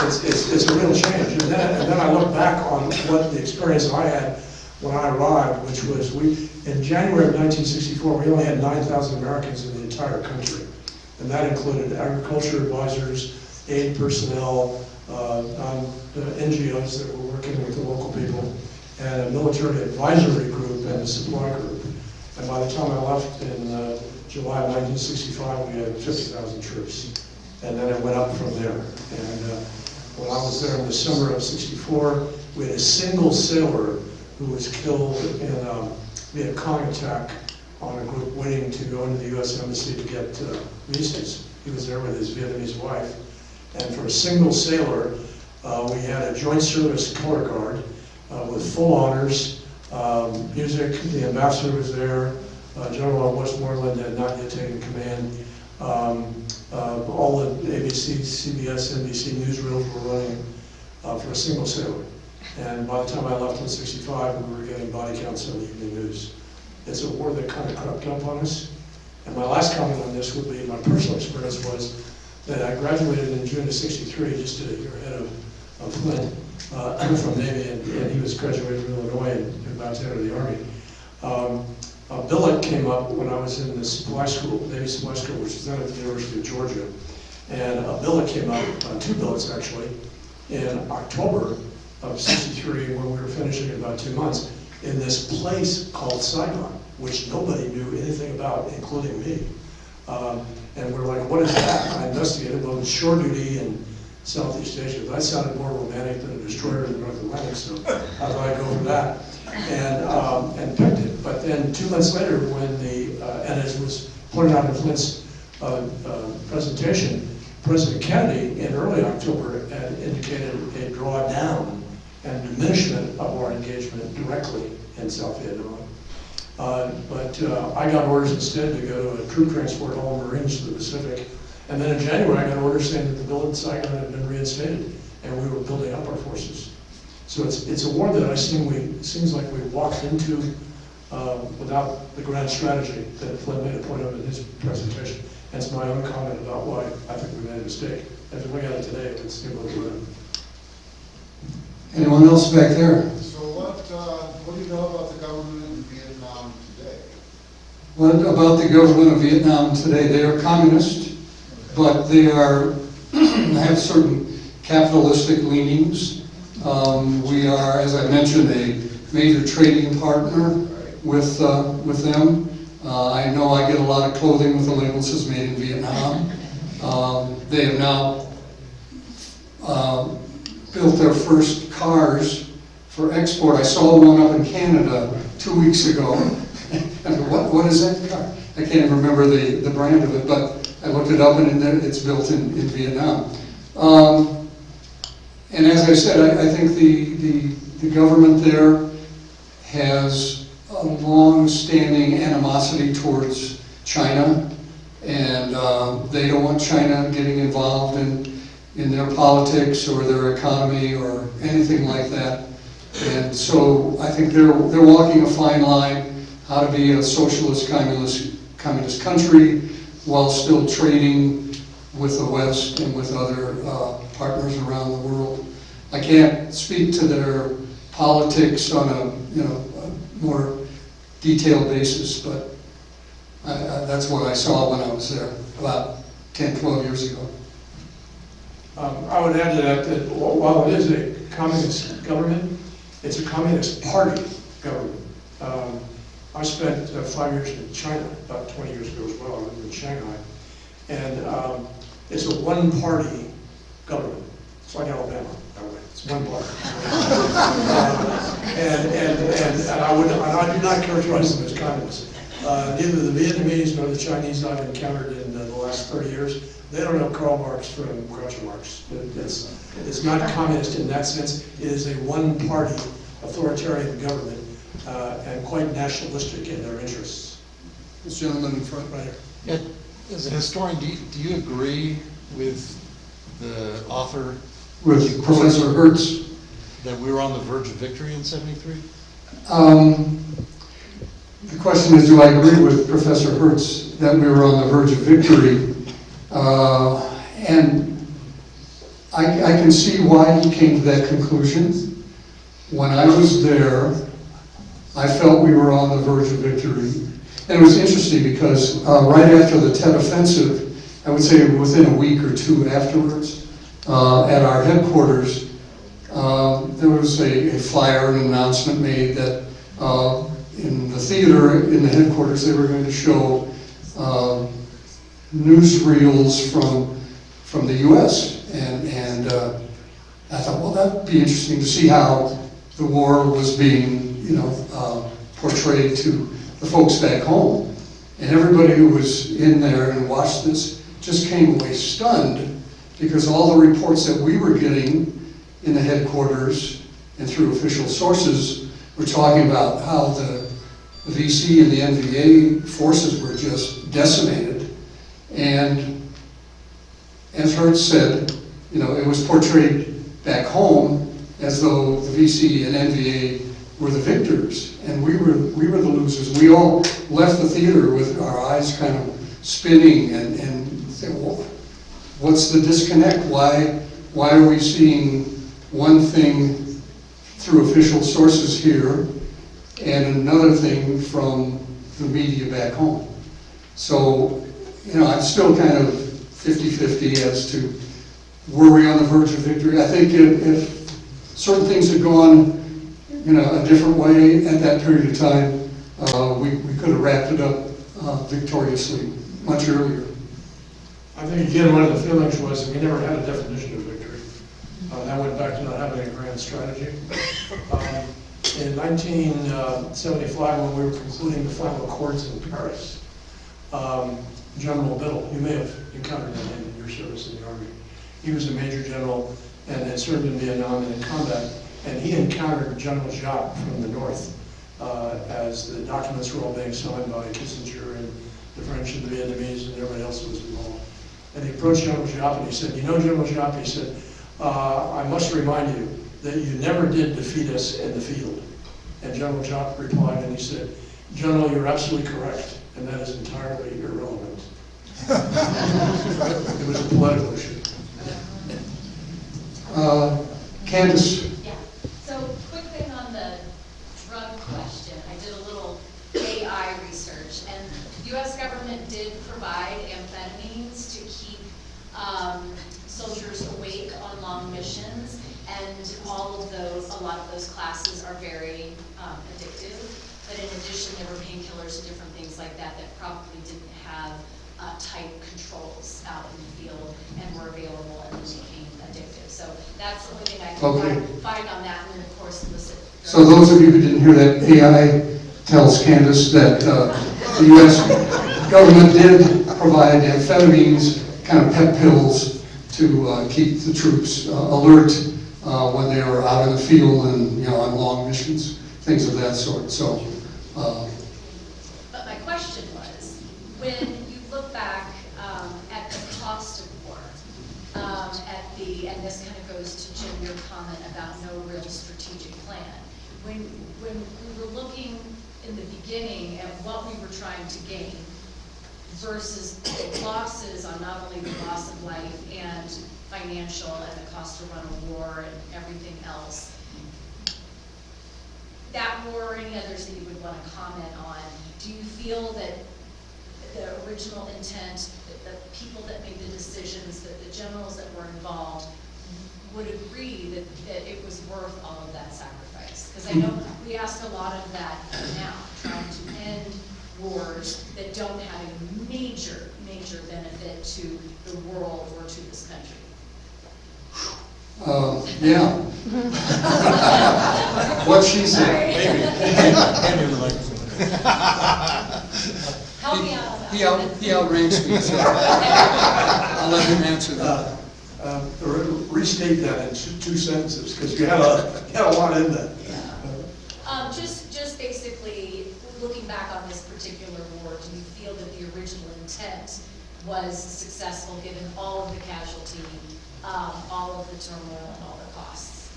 It's a real change. And then I look back on what the experience I had when I arrived, which was in January of 1964, we only had 9,000 Americans in the entire country. And that included agriculture advisors, aid personnel, NGOs that were working with the local people, and a military advisory group and a supply group. And by the time I left in July of 1965, we had 50,000 troops. And then it went up from there. And when I was there in the summer of '64, we had a single sailor who was killed in a Viet Cong attack on a group waiting to go into the U.S. Embassy to get visas. He was there with his Vietnamese wife. And for a single sailor, we had a joint service color guard with full honors, music. The ambassador was there. General Westmoreland had not yet taken command. All the ABC, CBS, NBC newsreels were running for a single sailor. And by the time I left in '65, we were getting body counts on the evening news. It's a war that kind of crept up on us. And my last comment on this would be my personal experience was that I graduated in June of '63, just a year ahead of Flint. I'm from Navy, and he was graduated from Illinois and about to enter the Army. A billet came up when I was in the supply school, Navy supply school, which was then at the University of Georgia. And a billet came up, two billets actually, in October of '63 when we were finishing in about 2 months, in this place called Saigon, which nobody knew anything about, including me. And we're like, what is that? I investigated, well, it's shore duty in Southeast Asia. That sounded more romantic than a destroyer in the North Atlantic, so I thought I'd go for that. And picked it. But then 2 months later, when and as was pointed out in Flint's presentation, President Kennedy in early October had indicated a drawdown and diminishment of our engagement directly in South Vietnam. But I got orders instead to go to a troop transport all Marines to the Pacific. And then in January, I got orders saying that the billet in Saigon had been reinstated, and we were building up our forces. So it's a war that seems like we walked into without the grand strategy that Flynn made a point of in his presentation. That's my own comment about why I think we made a mistake. As we look at it today, it's Steamboat Springs. Anyone else back there? So what do you know about the government in Vietnam today? What about the government of Vietnam today? They are communist, but they have certain capitalistic leanings. We are, as I mentioned, a major trading partner with them. I know I get a lot of clothing with the label that says made in Vietnam. They have now built their first cars for export. I saw one up in Canada 2 weeks ago. And what is that car? I can't even remember the brand of it, but I looked it up and it's built in Vietnam. And as I said, I think the government there has a long-standing animosity towards China, and they don't want China getting involved in their politics or their economy or anything like that. And so I think they're walking a fine line, how to be a socialist, communist country while still trading with the West and with other partners around the world. I can't speak to their politics on a more detailed basis, but that's what I saw when I was there about 10, 12 years ago. I would add to that while it is a communist government, it's a communist party government. I spent 5 years in China, about 20 years ago as well. I lived in Shanghai. And it's a one-party government. It's like Alabama, that way. It's one party. And I do not characterize them as communists. Neither the Vietnamese nor the Chinese I've encountered in the last 30 years, they don't know Karl Marx from Groucho Marx. It's not communist in that sense. It is a one-party authoritarian government and quite nationalistic in their interests. This gentleman in front right here. Yeah, as a historian, do you agree with the author? With Professor Hertz. That we were on the verge of victory in '73? The question is, do I agree with Professor Hertz that we were on the verge of victory? And I can see why he came to that conclusion. When I was there, I felt we were on the verge of victory. And it was interesting because right after the Tet Offensive, I would say within a week or two afterwards, at our headquarters, there was a flyer, an announcement made that in the theater, in the headquarters, they were going to show newsreels from the U.S. And I thought, well, that'd be interesting to see how the war was being, portrayed to the folks back home. And everybody who was in there and watched this just came away stunned because all the reports that we were getting in the headquarters and through official sources were talking about how the VC and the NVA forces were just decimated. And as Hertz said, it was portrayed back home as though the VC and NVA were the victors, and we were the losers. We all left the theater with our eyes kind of spinning and saying, well, what's the disconnect? Why are we seeing one thing through official sources here and another thing from the media back home? So, I'm still kind of 50-50 as to were we on the verge of victory. I think if certain things had gone a different way at that period of time, we could have wrapped it up victoriously much earlier. I think, again, one of the feelings was we never had a definition of victory. That went back to not having a grand strategy. In 1975, when we were concluding the final accords in Paris, General Biddle, you may have encountered him in your service in the Army. He was a major general and had served in Vietnam and in combat. And he encountered General Giap from the north as the documents were all being signed by Kissinger and the French and the Vietnamese and everybody else who was involved. And he approached General Giap and he said, General Giap, he said, I must remind you that you never did defeat us in the field. And General Giap replied and he said, General, you're absolutely correct, and that is entirely irrelevant. It was a political issue. Candace, Yeah, so quick thing on the drug question. I did a little AI research, and the US government did provide amphetamines to keep soldiers awake on long missions, and all of those, a lot of those classes are very addictive. But in addition, there were painkillers and different things like that that probably didn't have tight controls out in the field and were available and became addictive. So that's the only thing I can find on that, and then of course illicit drugs. so those of you who didn't hear that, AI tells Candace that the U.S. government did provide amphetamines, kind of pep pills, to keep the troops alert when they were out in the field and on long missions, things of that sort. So. But my question was, when you look back at the cost of war, and this kind of goes to Jim, your comment about no real strategic plan. When we were looking in the beginning at what we were trying to gain versus the losses on not only the loss of life and financial and the cost to run a war and everything else, that war or any others that you would want to comment on, do you feel that the original intent, that the people that made the decisions, that the generals that were involved would agree that it was worth all of that sacrifice? Because I know we ask a lot of that now, trying to end wars that don't have a major, major benefit to the world or to this country. Yeah. What she said. Hand me the microphone. Help me out on that. He outranks me, so I'll let him answer that. Restate that in two sentences, because you had a lot in that. Just basically, looking back on this particular war, do you feel that the original intent was successful given all of the casualty, all of the turmoil, and all the costs?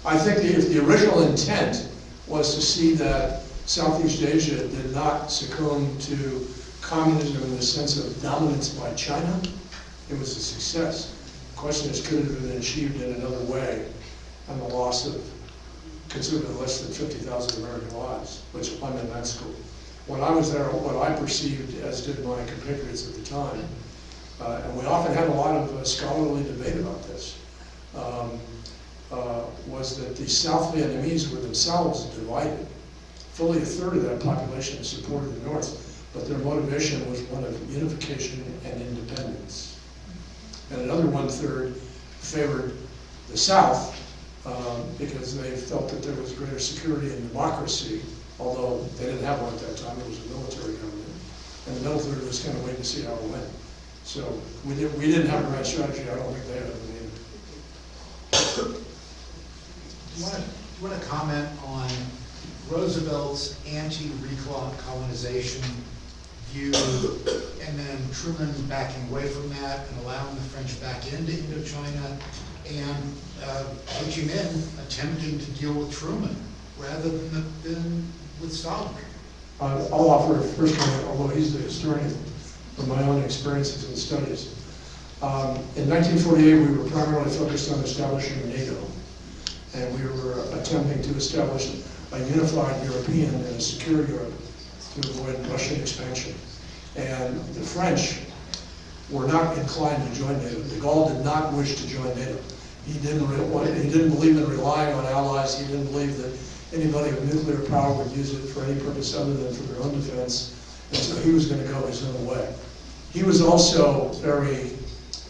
I think if the original intent was to see that Southeast Asia did not succumb to communism in the sense of dominance by China, it was a success. The question is, could it have been achieved in another way, and the loss of considerably less than 50,000 American lives, which I'm in that school. When I was there, what I perceived, as did my compatriots at the time, and we often had a lot of scholarly debate about this, was that the South Vietnamese were themselves divided. Fully a third of that population supported the North, but their motivation was one of unification and independence. And another one-third favored the South because they felt that there was greater security and democracy, although they didn't have one at that time, it was a military government. And the middle third was kind of waiting to see how it went. So we didn't have a right strategy. I don't think they had it either. Do you want to comment on Roosevelt's anti-recolonization view, and then Truman backing away from that and allowing the French back into Indochina, and Ho Chi Minh attempting to deal with Truman rather than with Stalin? I'll offer a first comment, although he's the historian, from my own experiences and studies. In 1948, we were primarily focused on establishing NATO, and we were attempting to establish a unified European and a secure Europe to avoid Russian expansion. And the French were not inclined to join NATO. De Gaulle did not wish to join NATO. He didn't believe in relying on allies. He didn't believe that anybody with nuclear power would use it for any purpose other than for their own defense. And so he was going to go his own way. He was also very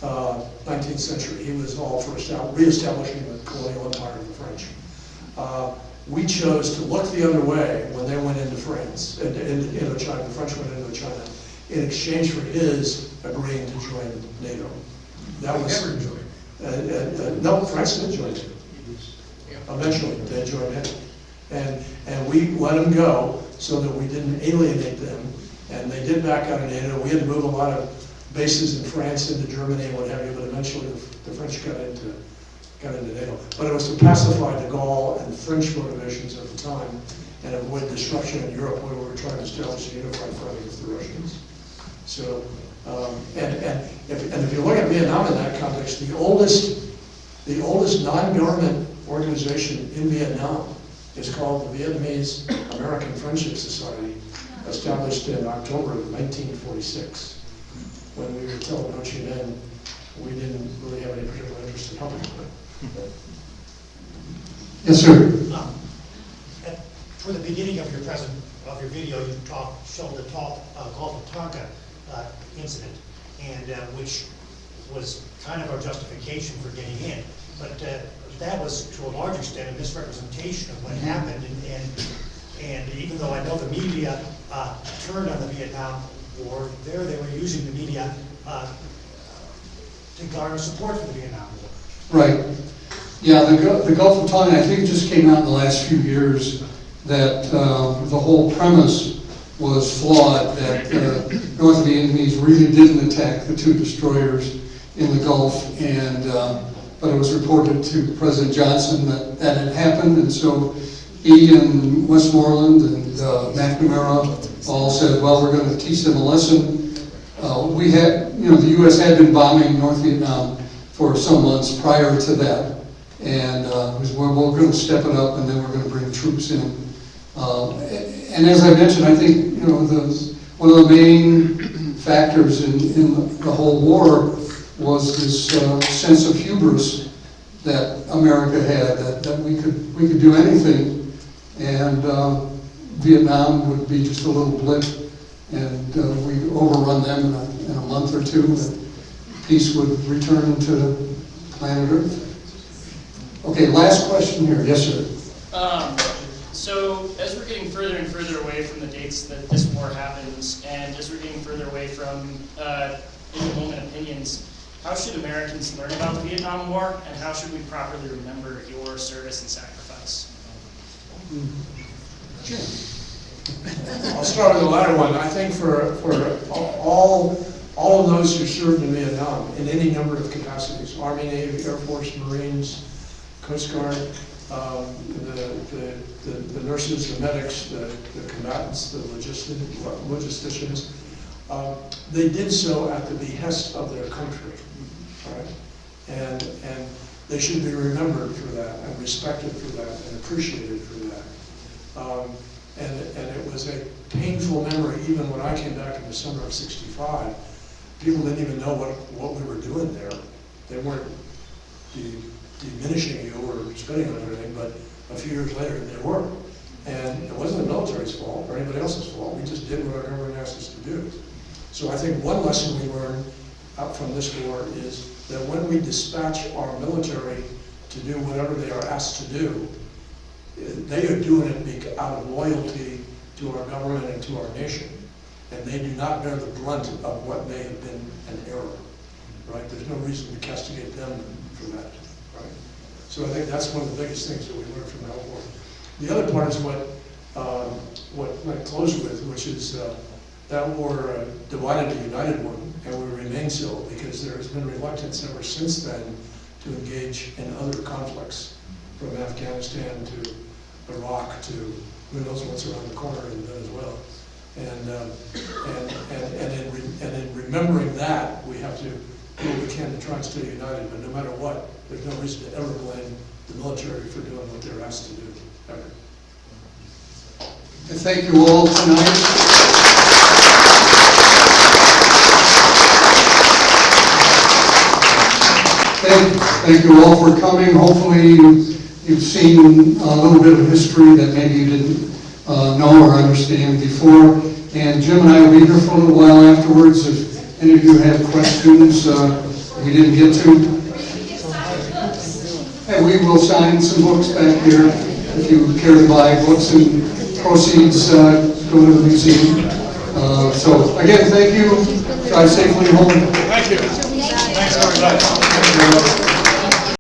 19th century. He was all for reestablishing the colonial empire of the French. We chose to look the other way when they went into France, into Indochina. The French went into China in exchange for his agreeing to join NATO. That was never joined. No, France did join it. Eventually, they joined NATO, and we let them go so that we didn't alienate them. And they did back out of NATO. We had to move a lot of bases in France into Germany and what have you, but eventually the French got into NATO. But it was to pacify de Gaulle and French motivations at the time, and avoid disruption in Europe when we were trying to establish a unified front against the Russians. So, and if you look at Vietnam in that context, the oldest non-government organization in Vietnam is called the Vietnamese American Friendship Society, established in October of 1946. When we were telling Ho Chi Minh, we didn't really have any particular interest in helping them. Yes, sir. Toward the beginning of your video, you showed the Gulf of Tonkin incident, and which was kind of our justification for getting in. But that was to a large extent a misrepresentation of what happened, and even though I know the media turned on the Vietnam War, they were using the media to garner support for the Vietnam War. Right. Yeah, the Gulf of Tonkin, I think it just came out in the last few years that the whole premise was flawed, that North Vietnamese really didn't attack the two destroyers in the Gulf, and but it was reported to President Johnson that had happened, and so he and Westmoreland and McNamara all said, well, we're going to teach them a lesson. We had, the U.S. had been bombing North Vietnam for some months prior to that, and we're going to step it up, and then we're going to bring troops in. And as I mentioned, I think one of the main factors in the whole war was this sense of hubris that America had, that we could do anything, and Vietnam would be just a little blip, and we'd overrun them in a month or two, and peace would return to planet Earth. Okay, last question here. Yes, sir. So as we're getting further and further away from the dates that this war happens, and as we're getting further away from in-the-moment opinions, how should Americans learn about the Vietnam War, and how should we properly remember your service and sacrifice? I'll start with the latter one. I think for all of those who served in Vietnam in any number of capacities, Army, Navy, Air Force, Marines, Coast Guard, the nurses, the medics, the combatants, the logisticians, they did so at the behest of their country, right? And they should be remembered for that, and respected for that, and appreciated for that. And it was a painful memory, even when I came back in the summer of '65. People didn't even know what we were doing there. They weren't diminishing you or spitting on everything, but a few years later they were. And it wasn't the military's fault or anybody else's fault. We just did what our government asked us to do. So I think one lesson we learned out from this war is that when we dispatch our military to do whatever they are asked to do, they are doing it out of loyalty to our government and to our nation. And they do not bear the brunt of what may have been an error, right? There's no reason to castigate them for that, right? So I think that's one of the biggest things that we learned from that war. The other part is what I closed with, which is that war divided a united one, and we remain so because there has been reluctance ever since then to engage in other conflicts, from Afghanistan to Iraq to who knows what's around the corner in Venezuela. And in remembering that, we have to do what we can to try and stay united. But no matter what, there's no reason to ever blame the military for doing what they're asked to do, ever. Thank you all tonight. Thank you all for coming. Hopefully you've seen a little bit of history that maybe you didn't know or understand before. And Jim and I will be here for a little while afterwards if any of you have questions we didn't get to. And we will sign some books back here if you care to buy books, and proceeds go to the museum. So again, thank you. Drive safely home. Thank you. Thanks, everybody.